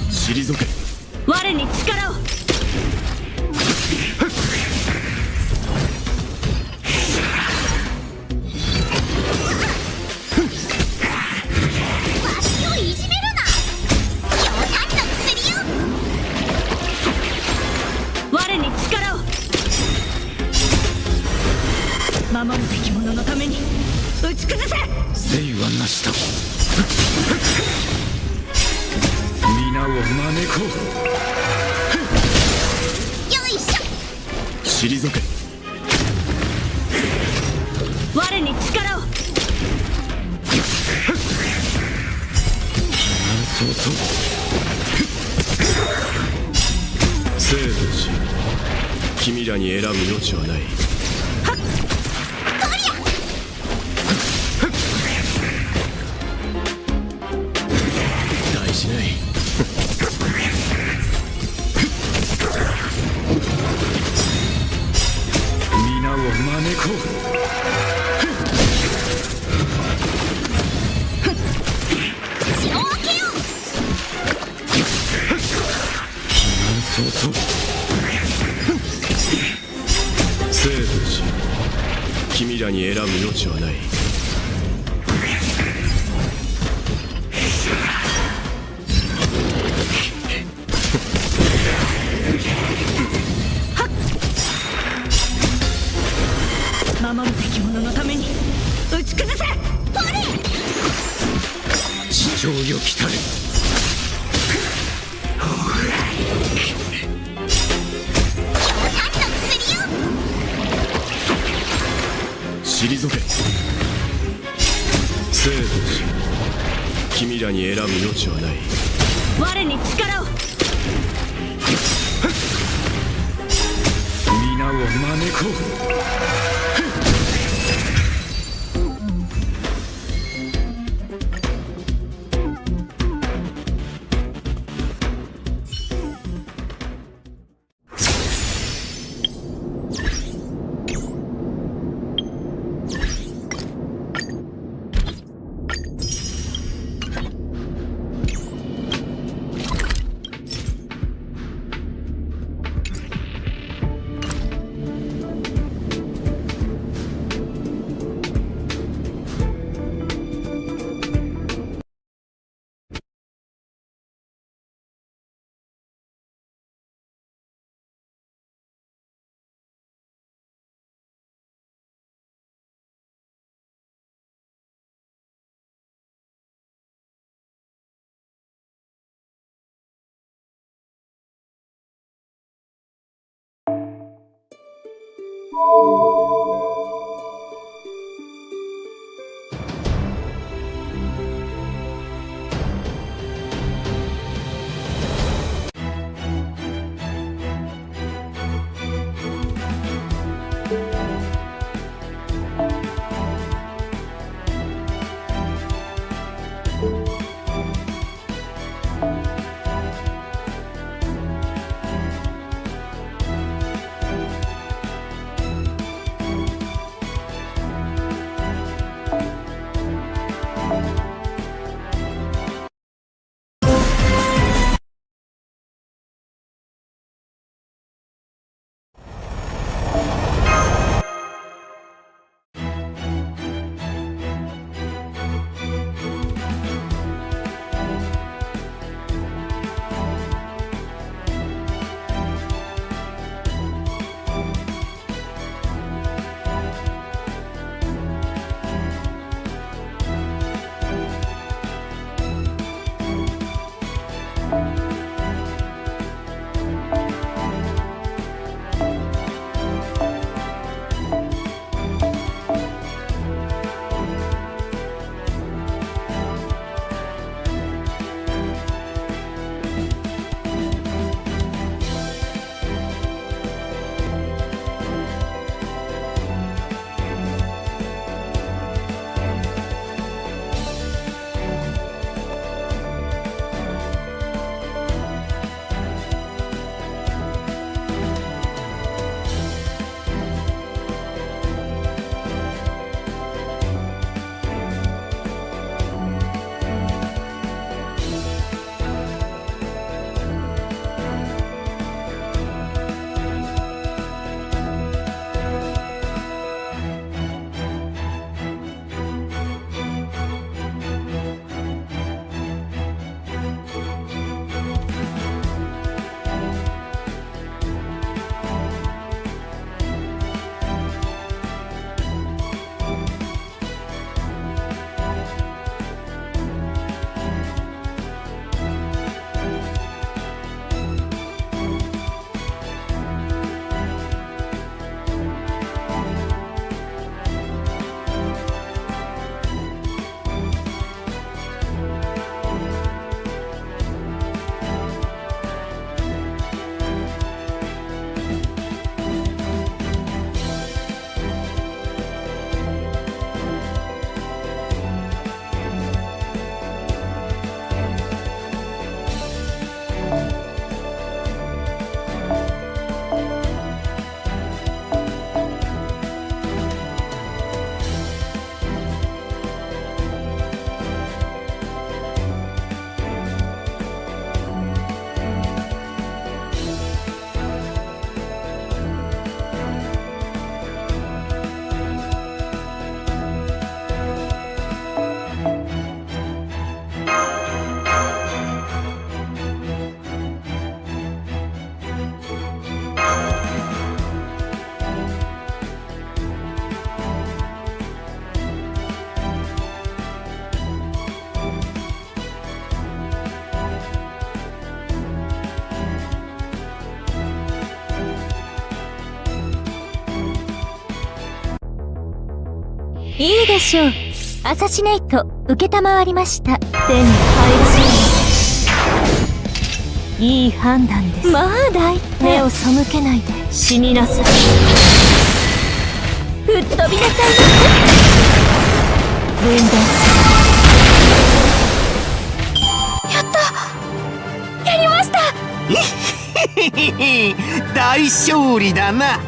退け。我に力を。わしをいじめるな。冗談の薬よ。我に力を。守るべき者のために打ち崩せ。生はなしと。皆を招こう。よいしょ。退け。我に力を。そうそう。生と死、君らに選ぶ余地はない。しない。皆を招こう。血を分けよう。そうそう。生と死、君らに選ぶ余地はない。守るべき者の上よ来たれ。退け。生と死、君らに選ぶ余地はない。我に力を。皆を招こう。いいでしょう。アサシネイト承りました。手に入らないいい判断です。まあ大体目を背けないで死になさい。吹っ飛びなさいませ。分断する。やった、やりました。大勝利だな。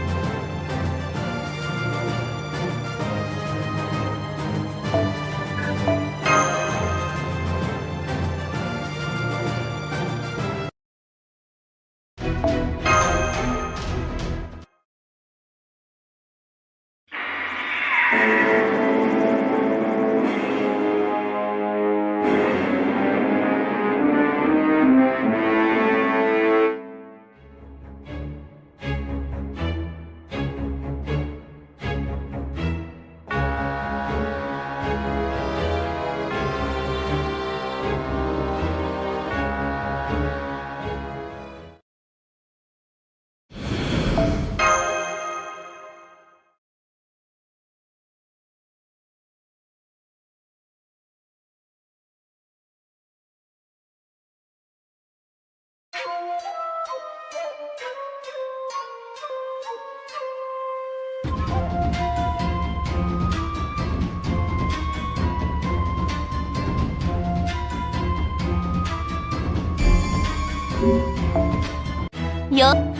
よっ。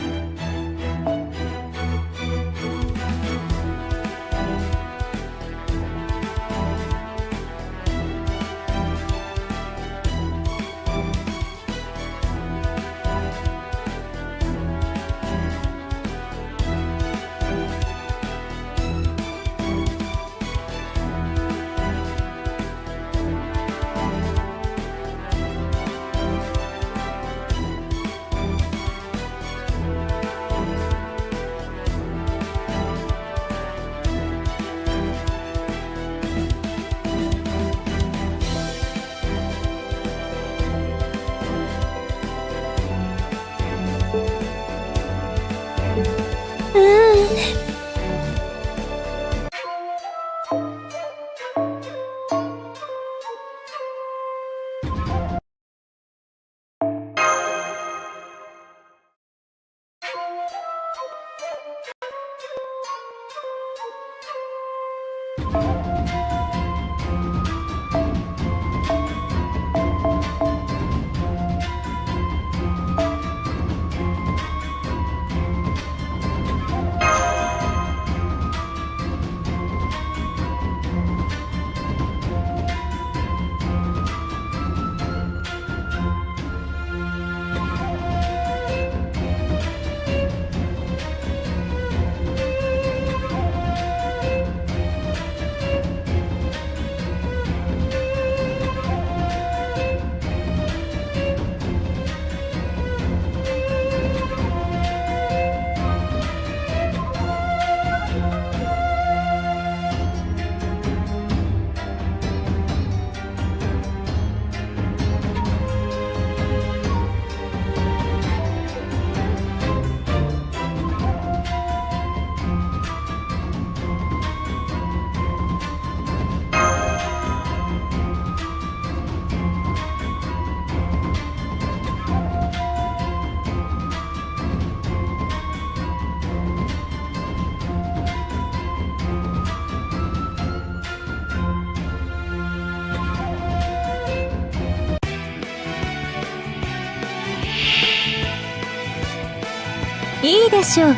いいでしょう。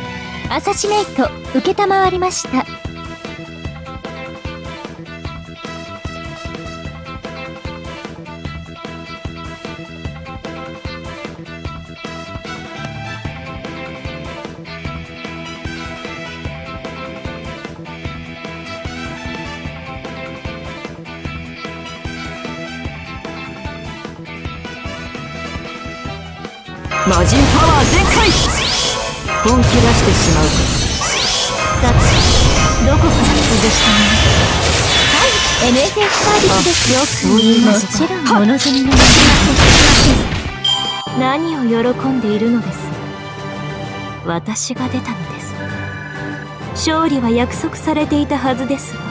アサシネイト承りました。魔人パワー全開。本気出してしまう。さて、どこから潰したの？はい、NFF サービスですよ。そう言いました。もちろんお望みのまま何を喜んでいるのです。私が出たのです。勝利は約束されていたはずですが。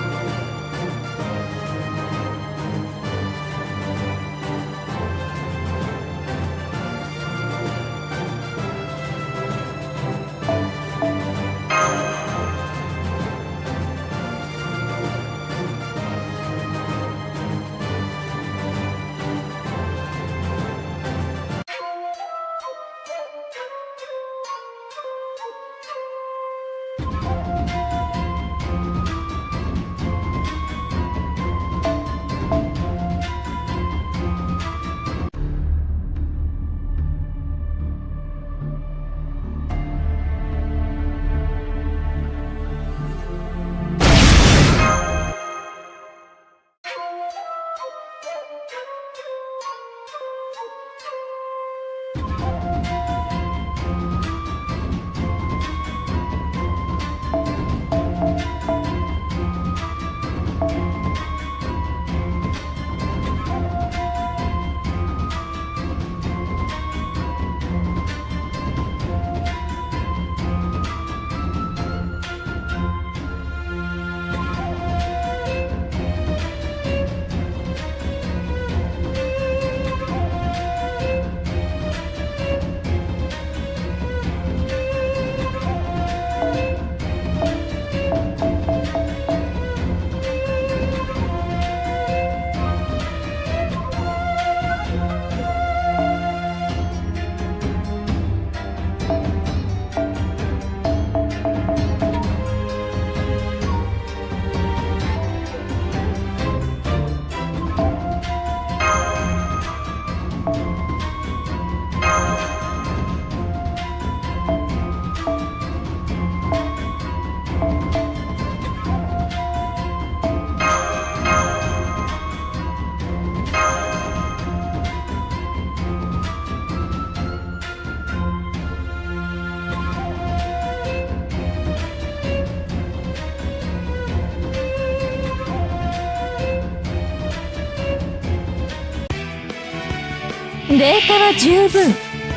データは十分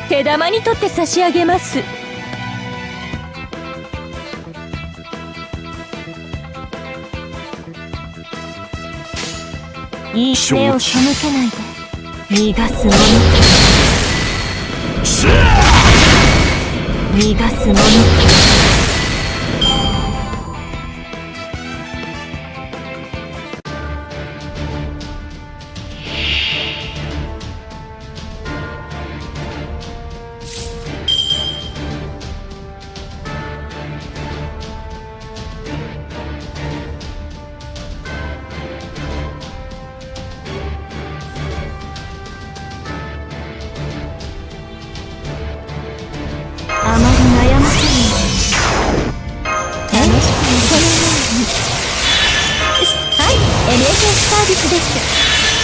手玉に取って差し上げます。いい目を背けないで逃がすもの逃がすもの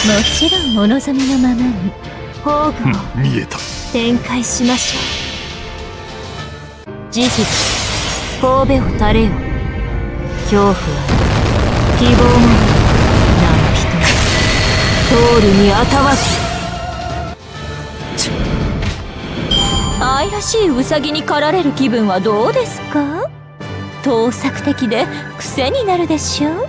もちろんお望みのままに宝具を見えた展開しましょう。事実神戸を垂れよ。恐怖は希望も何人通るにあたわず。愛らしいウサギに狩られる気分はどうですか？盗作的で癖になるでしょう。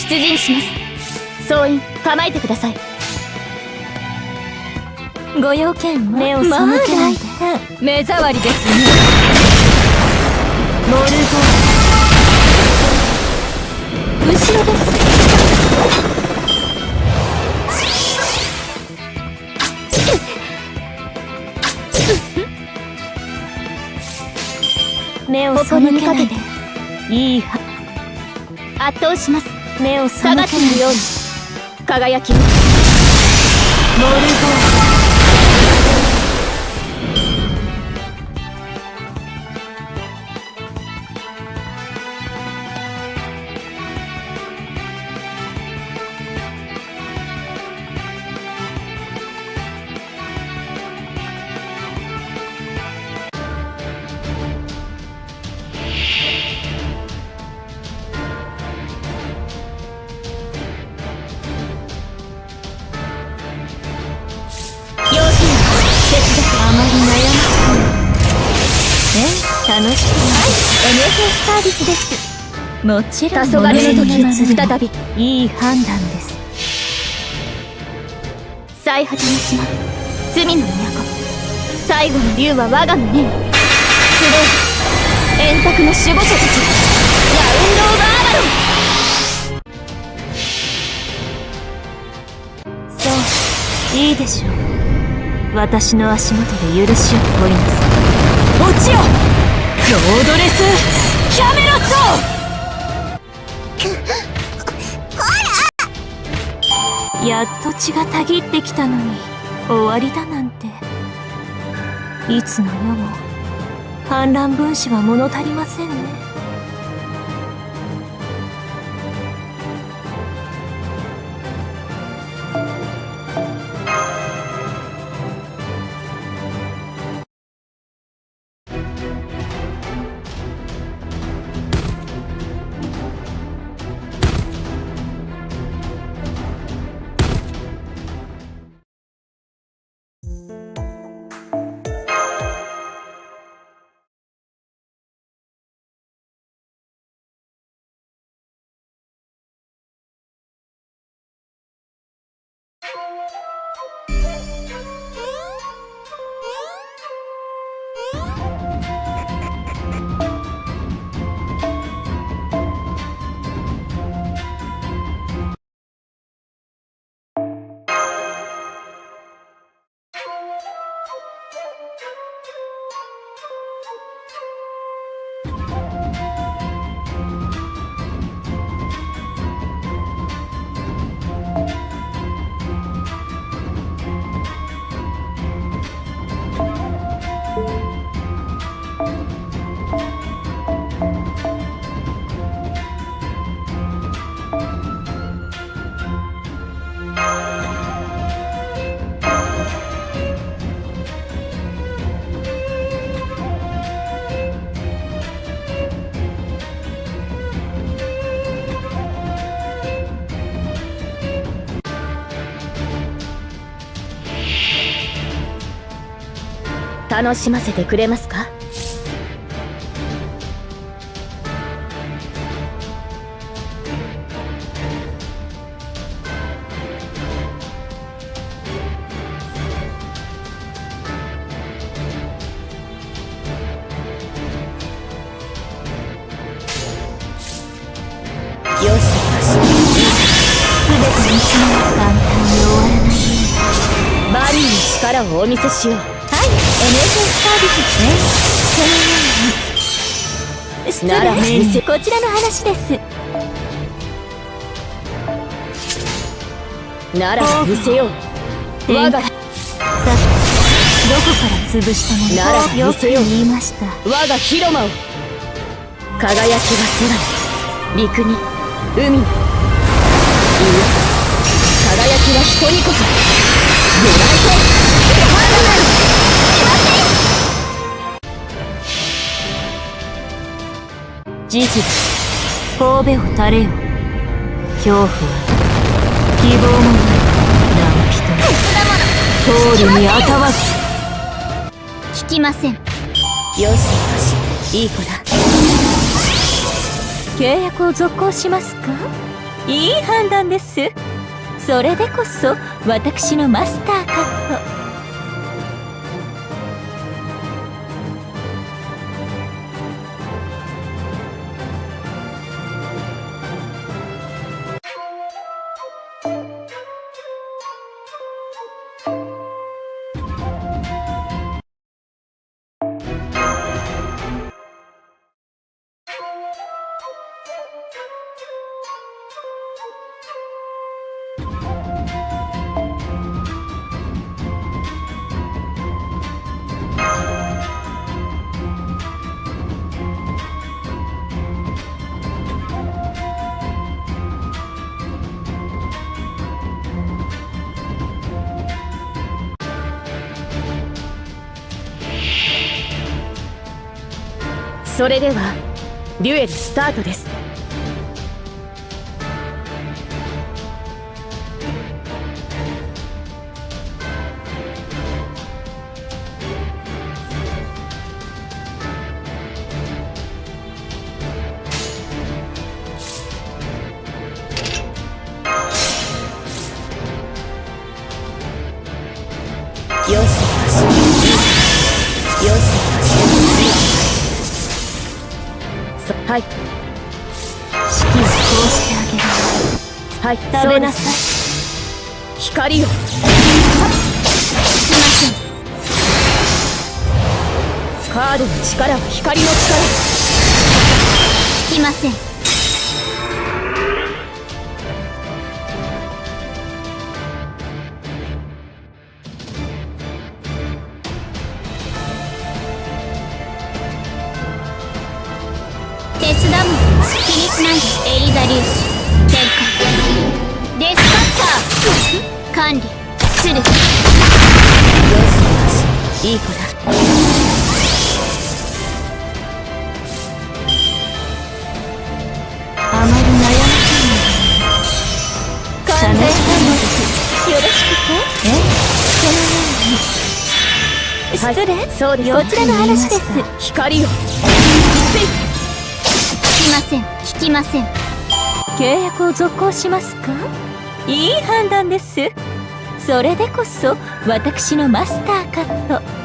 出陣します。総員構えてください。ご用件は目を背けないで。目障りですね。モルゴー後ろです。目を背けないで。いいは圧倒します。目を下がっているように輝きモルゴー楽しくない NFS サービスです。もちろん黄昏の時再びいい判断です。最果ての島、罪の都、最後の竜は我が胸に。集え円卓の守護者たち、ラウンド・オブ・アバロン。そういいでしょう。私の足元で許しを請いなさい。落ちよロードレス・キャメロット。やっと血がたぎってきたのに終わりだなんて。いつの世も反乱分子は物足りませんね。楽しませてくれますか？よしよし、全ての道が簡単に終わらないようにバニーの力をお見せしよう。NFS サービスです。ならこちらの話です。なら見せよう。我がさっきどこから潰したものならよく言いました。我が広間を輝きは空に、陸に、海に。いい輝きは人にこそ。ユナイト・ハーモナイ。時期だ、神戸を垂れよ。恐怖は希望もない何人通りにあたわず。聞きません。よしよし、いい子だ。契約を続行しますか？いい判断です。それでこそ私のマスターかと。それではデュエルスタートです。よしよしはい式をこうしてあげるはい食べなさい光をすいませんカードの力は光の力聞きません手伝うの気にしないでエリザ粒子展開デスカッター管理するよしいい子だあまり悩ませない完全反応ですよろしくてそのように失礼、そうですこちらの話です光を聞きません契約を続行しますかいい判断ですそれでこそ私のマスターかと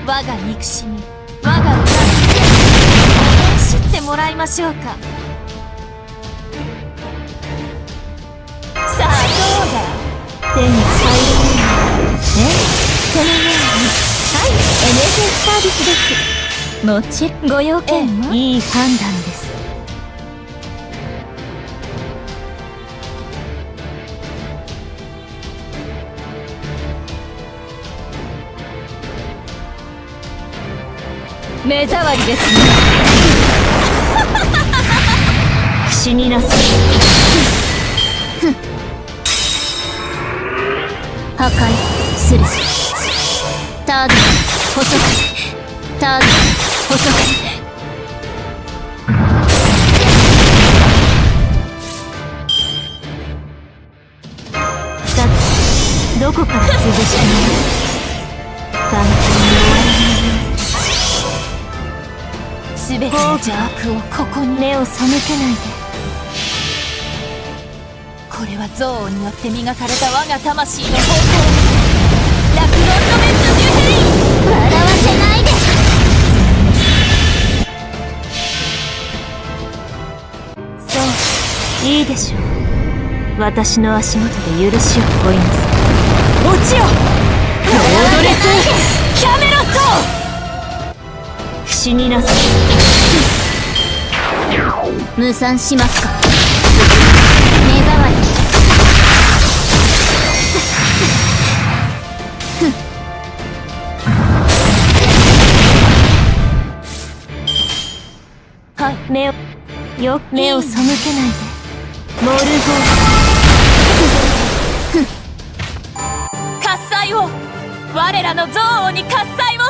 我が憎しみ我が恨み知ってもらいましょうかさあどうだ手に入るそのようにはいエネルギーサービスですもちろんご用件はいい判断です目障りですね死になさい破壊するターゲット捕捉ターゲット捕捉さてどこから潰したの簡単に終わらないすべての邪悪をここに目を背けないでこれは憎悪によって磨かれた我が魂の方向ラクロンドメントデュヘイ笑わせないでそういいでしょう私の足元で許しを乞いなさい落ちよロードレスキャメロット死になさい無賛しますか目障りはい目を目を背けないでモルゴー喝采を我らの憎悪に喝采を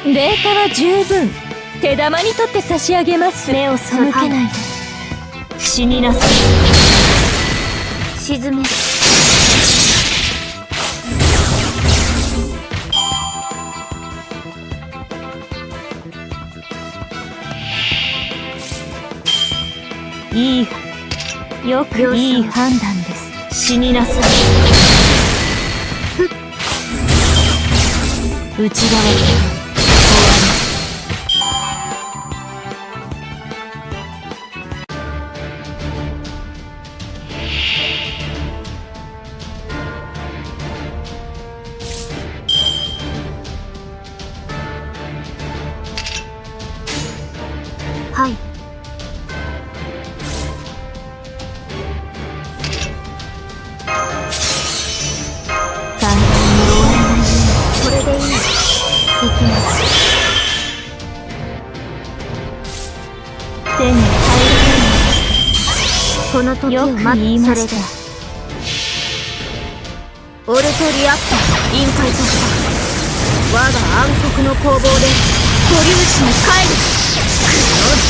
データは十分手玉に取って差し上げます。目を背けないで死になさい。沈める。いい、よくいい判断です。死になさい。内側から終わはい。これでいい。行きます。手に入る。この時を待つ。それでオルトリアクター臨界突破。我が暗黒の攻防で素粒子に帰る。クロス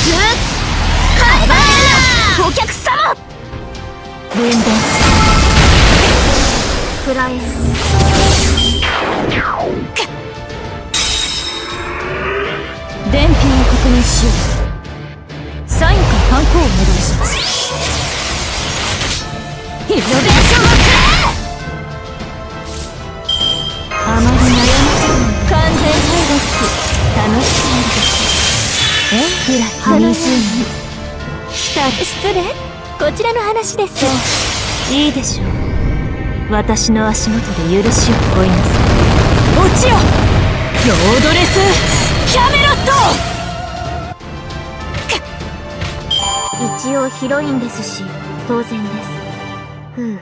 カバー。お客様分断する。くらえ。伝票を確認しよう。サインかハンコをお願いします。イノベーションをくれ。あまり悩ませない。完全体力楽しくなるでしょ。ぐらい失礼、こちらの話です。いいでしょう。私の足元で許しを乞いなさい。落ちよ、ロードレスキャメロット。一応ヒロインですし当然です。ふう。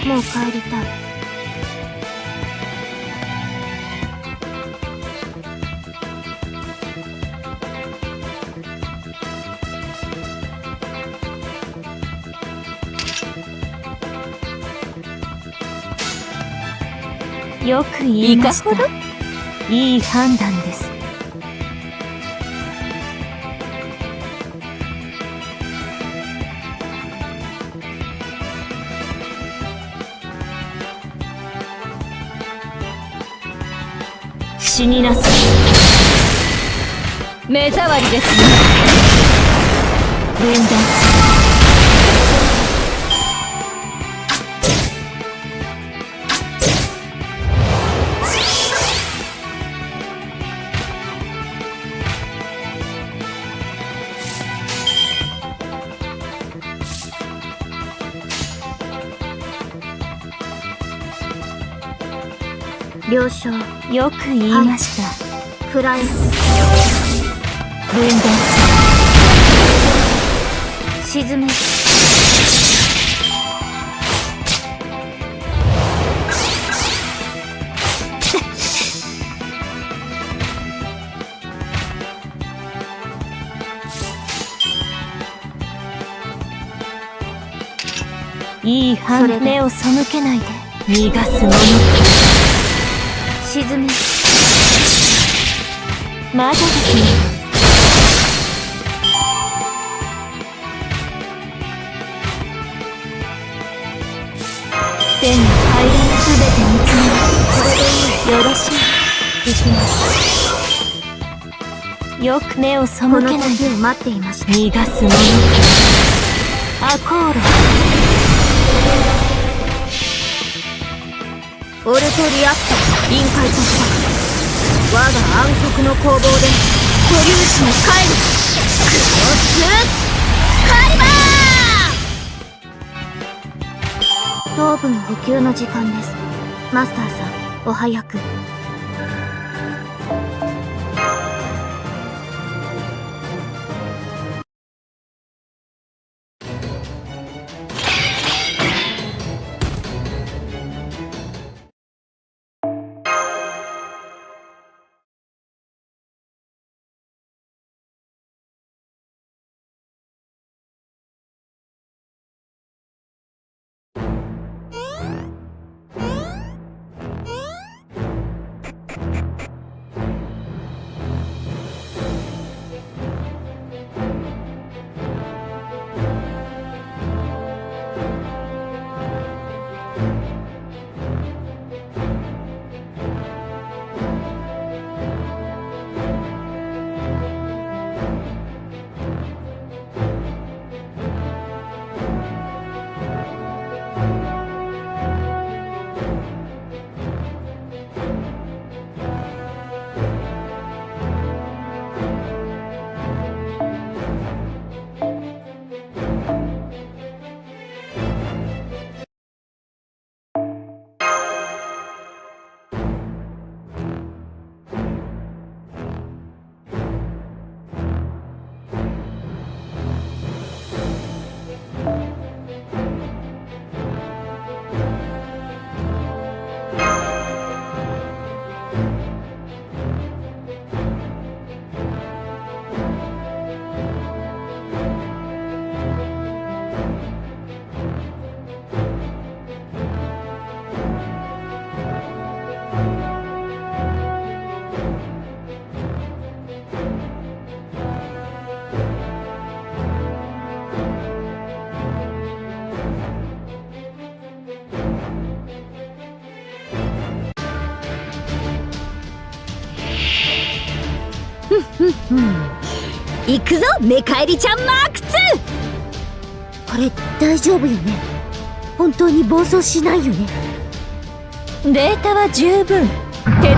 もう帰りたい。よく言いました。いい判断です。死になさい。目障りですね。分断する。了承。よく言いました。フライ。分断する。沈め。いい判断。目を背けないで。逃がすもの。沈め。まだですね。手に入らないすべて見つめます。これでいい。よろしい。行きます。よく目を背けないで。この時を待っていました。逃がすもの。アコール。オルトリアクター臨界突破。我が暗黒の攻防で素粒子に帰る。クロスカリバー。頭部の補給の時間です。マスターさん、お早く。行くぞ、メカエリちゃんマーク 2！ これ大丈夫よね？本当に暴走しないよね？データは十分。手玉にかけて調べ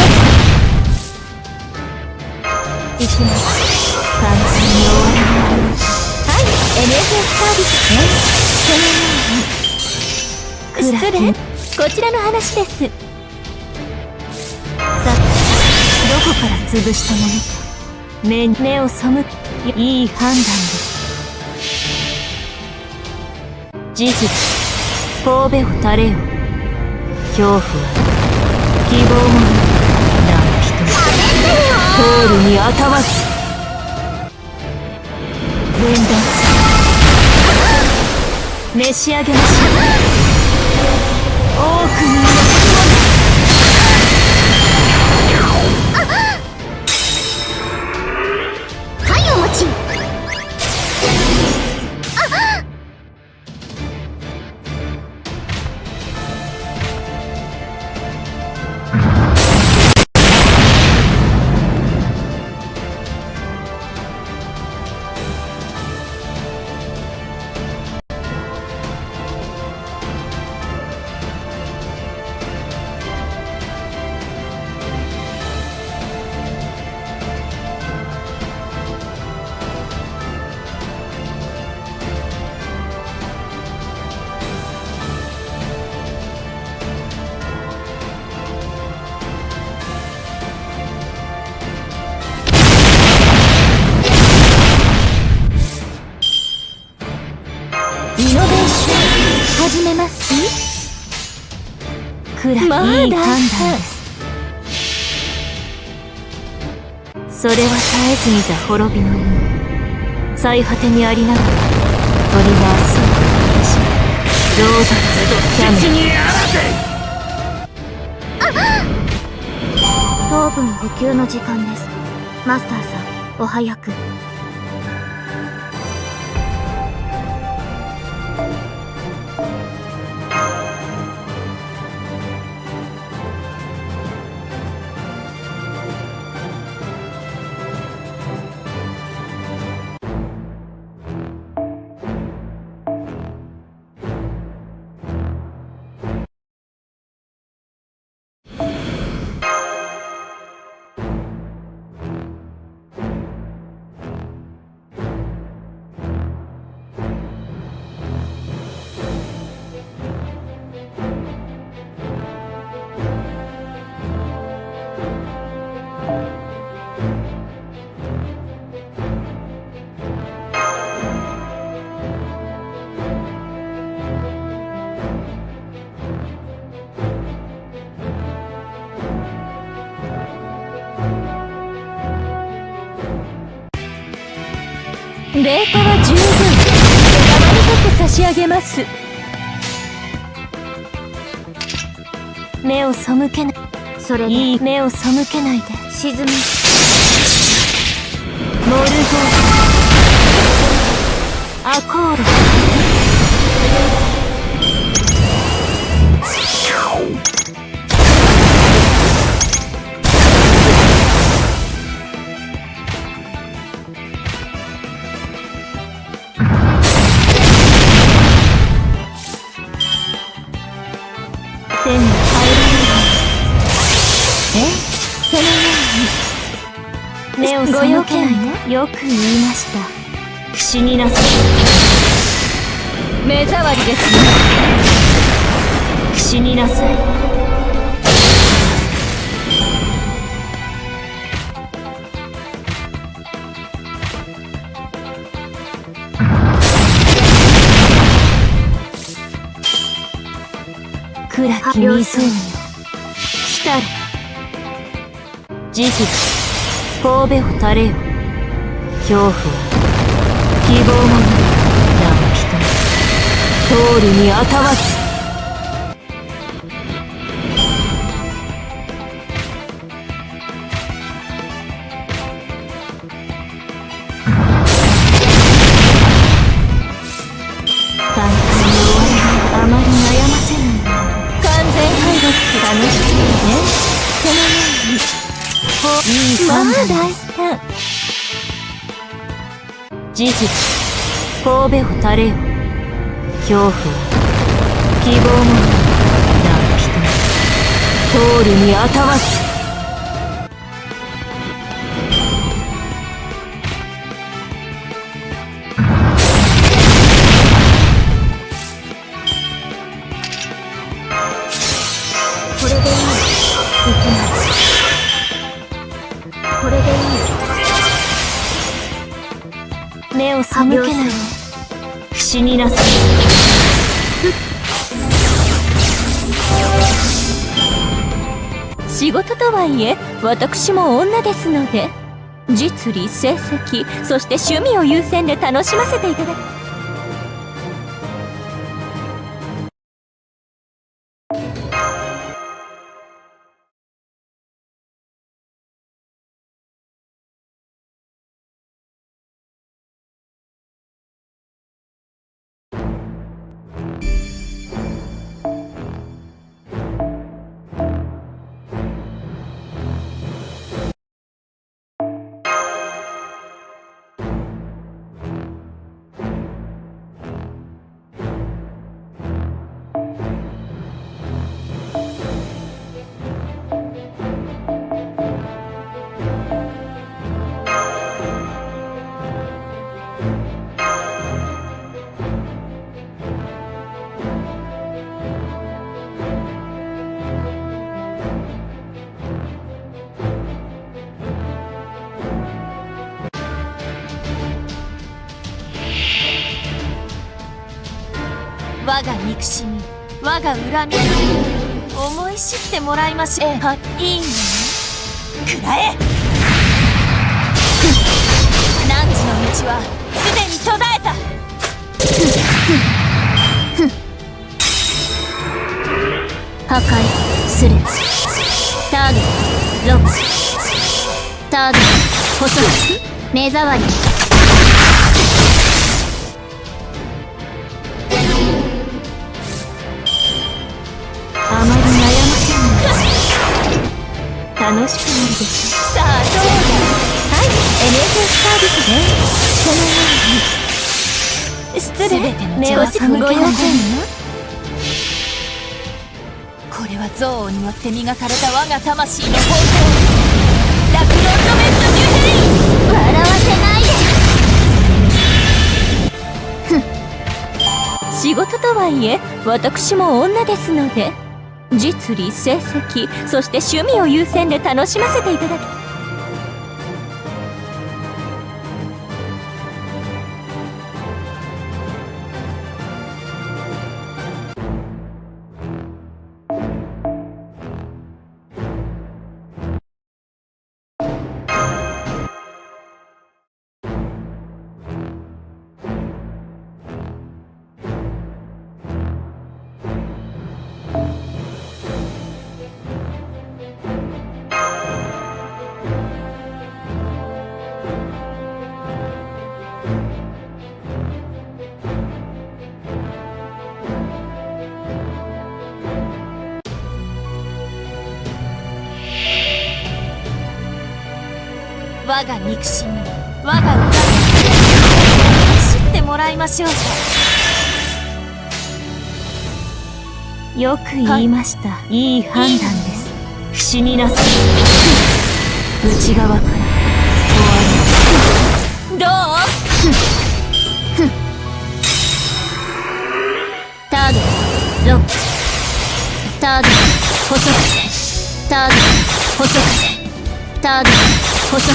ます。行きます。簡単に終わらない。はい、NFS サービスね。失礼、こちらの話です。さて、どこから潰したものか。目を背く。いい判断です。事実、神戸を垂れよ。恐怖は希望もない人ホールに当たわず分断する。召し上げましょう。多くのはい、お待ち。くらいい判断です。それは絶えず見た滅びの夢。最果てにありながら鳥が明日を返し、ロードツキャメ。糖分補給の時間です。マスターさん、お早く。データは十分。手玉にとって差し上げます。目を背けない。それでいい目を背けないで。沈む。モルゴーアコール。手に入らない。そのように目を背けないね。よく言いました。死になさい。目障りですね。死になさい。暗き湖よ。来たれ。時期神戸を垂れよ。恐怖は希望もない。何人通るにあたわず。大会の終わりはあまり悩ませない。完全敗北楽しいね。そのようにいい判断です。事実神戸を垂れよ。恐怖は希望もない。何人通るにあたわず。これでいい。行きます。これでいい。目を背けない。死になさい。仕事とはいえ私も女ですので、実利成績そして趣味を優先で楽しませていただき。我が憎しみ、我が恨み、思い知ってもらいましょう。いいのくらえ。汝の道はすでに途絶えた。破壊する。ターゲットロック。ターゲット補足。目障り。あまり悩ませない。楽しくなるでしょ。さあどうだ。はい、NFS サービスでそのように。失礼。目を背けない。これは憎悪によって磨かれた我が魂の方法。ラクロンドメントニューヘイン。笑わせないで。仕事とはいえ私も女ですので、実利成績そして趣味を優先で楽しませていただき。我が憎しみ、我が恨み、知ってもらいましょうか。よく言いました、はい、いい判断です。死になさい。内側から終わり。どう？ターゲットロック。ターゲット補足。ターゲット補足。ターゲット補足。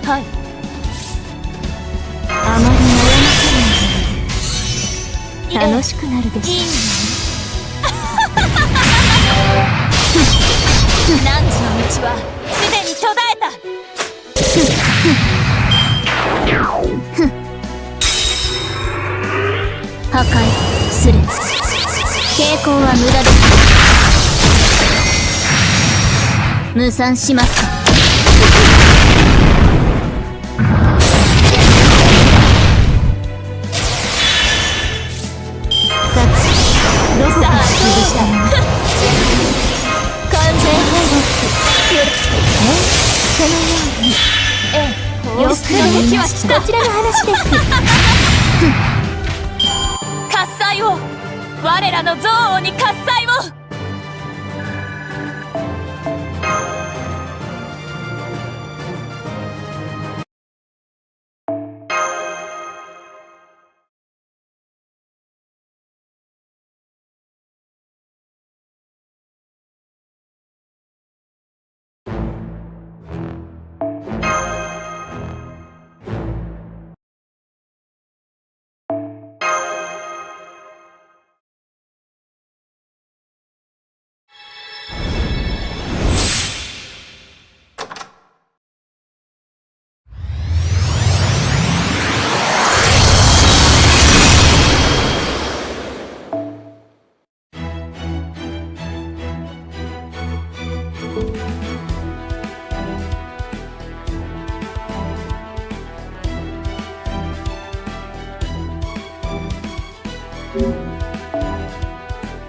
はい。あまり悩ませない。楽しくなるでしょう。汝の道はすでに途絶えた。破壊する。抵抗は無駄です。無賛しますか。さてどこから潰したの？完全敗北。そのように。よく言いました。こちらの話です。喝采を、我らの憎悪に喝采を。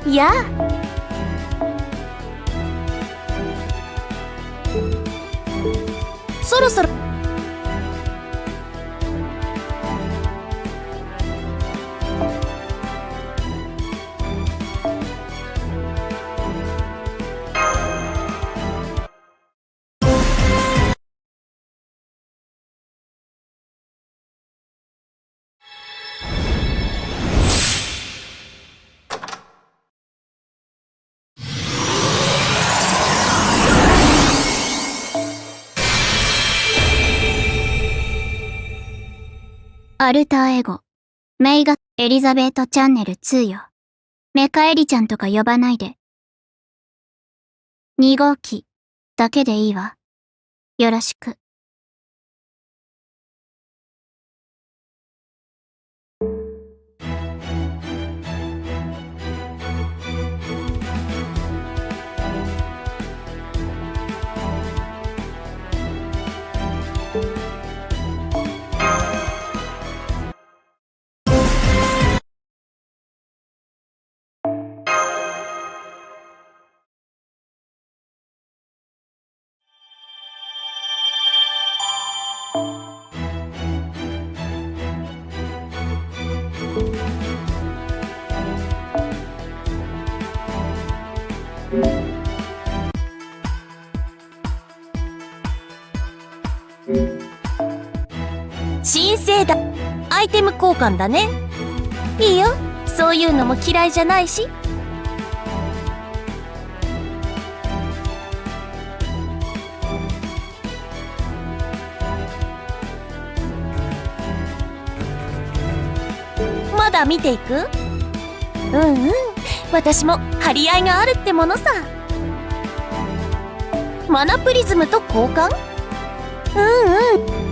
やあ。そろそろアルターエゴ。メイガ、エリザベートチャンネル2よ。メカエリちゃんとか呼ばないで。2号機だけでいいわ。よろしく。申請だ。アイテム交換だね。いいよ。そういうのも嫌いじゃないし。まだ見ていく？うんうん。私も張り合いがあるってものさ。マナプリズムと交換？うんうん。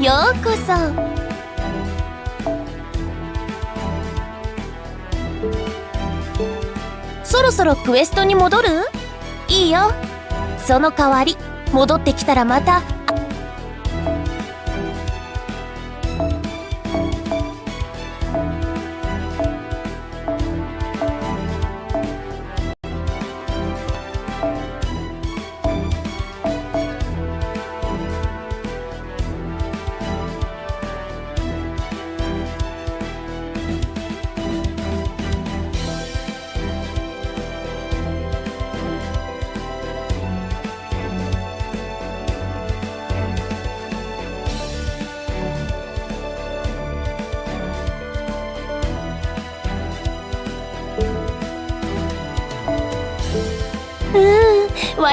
ようこそ。そろそろクエストに戻る？いいよ。その代わり戻ってきたらまた。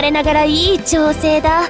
我ながらいい調整だ。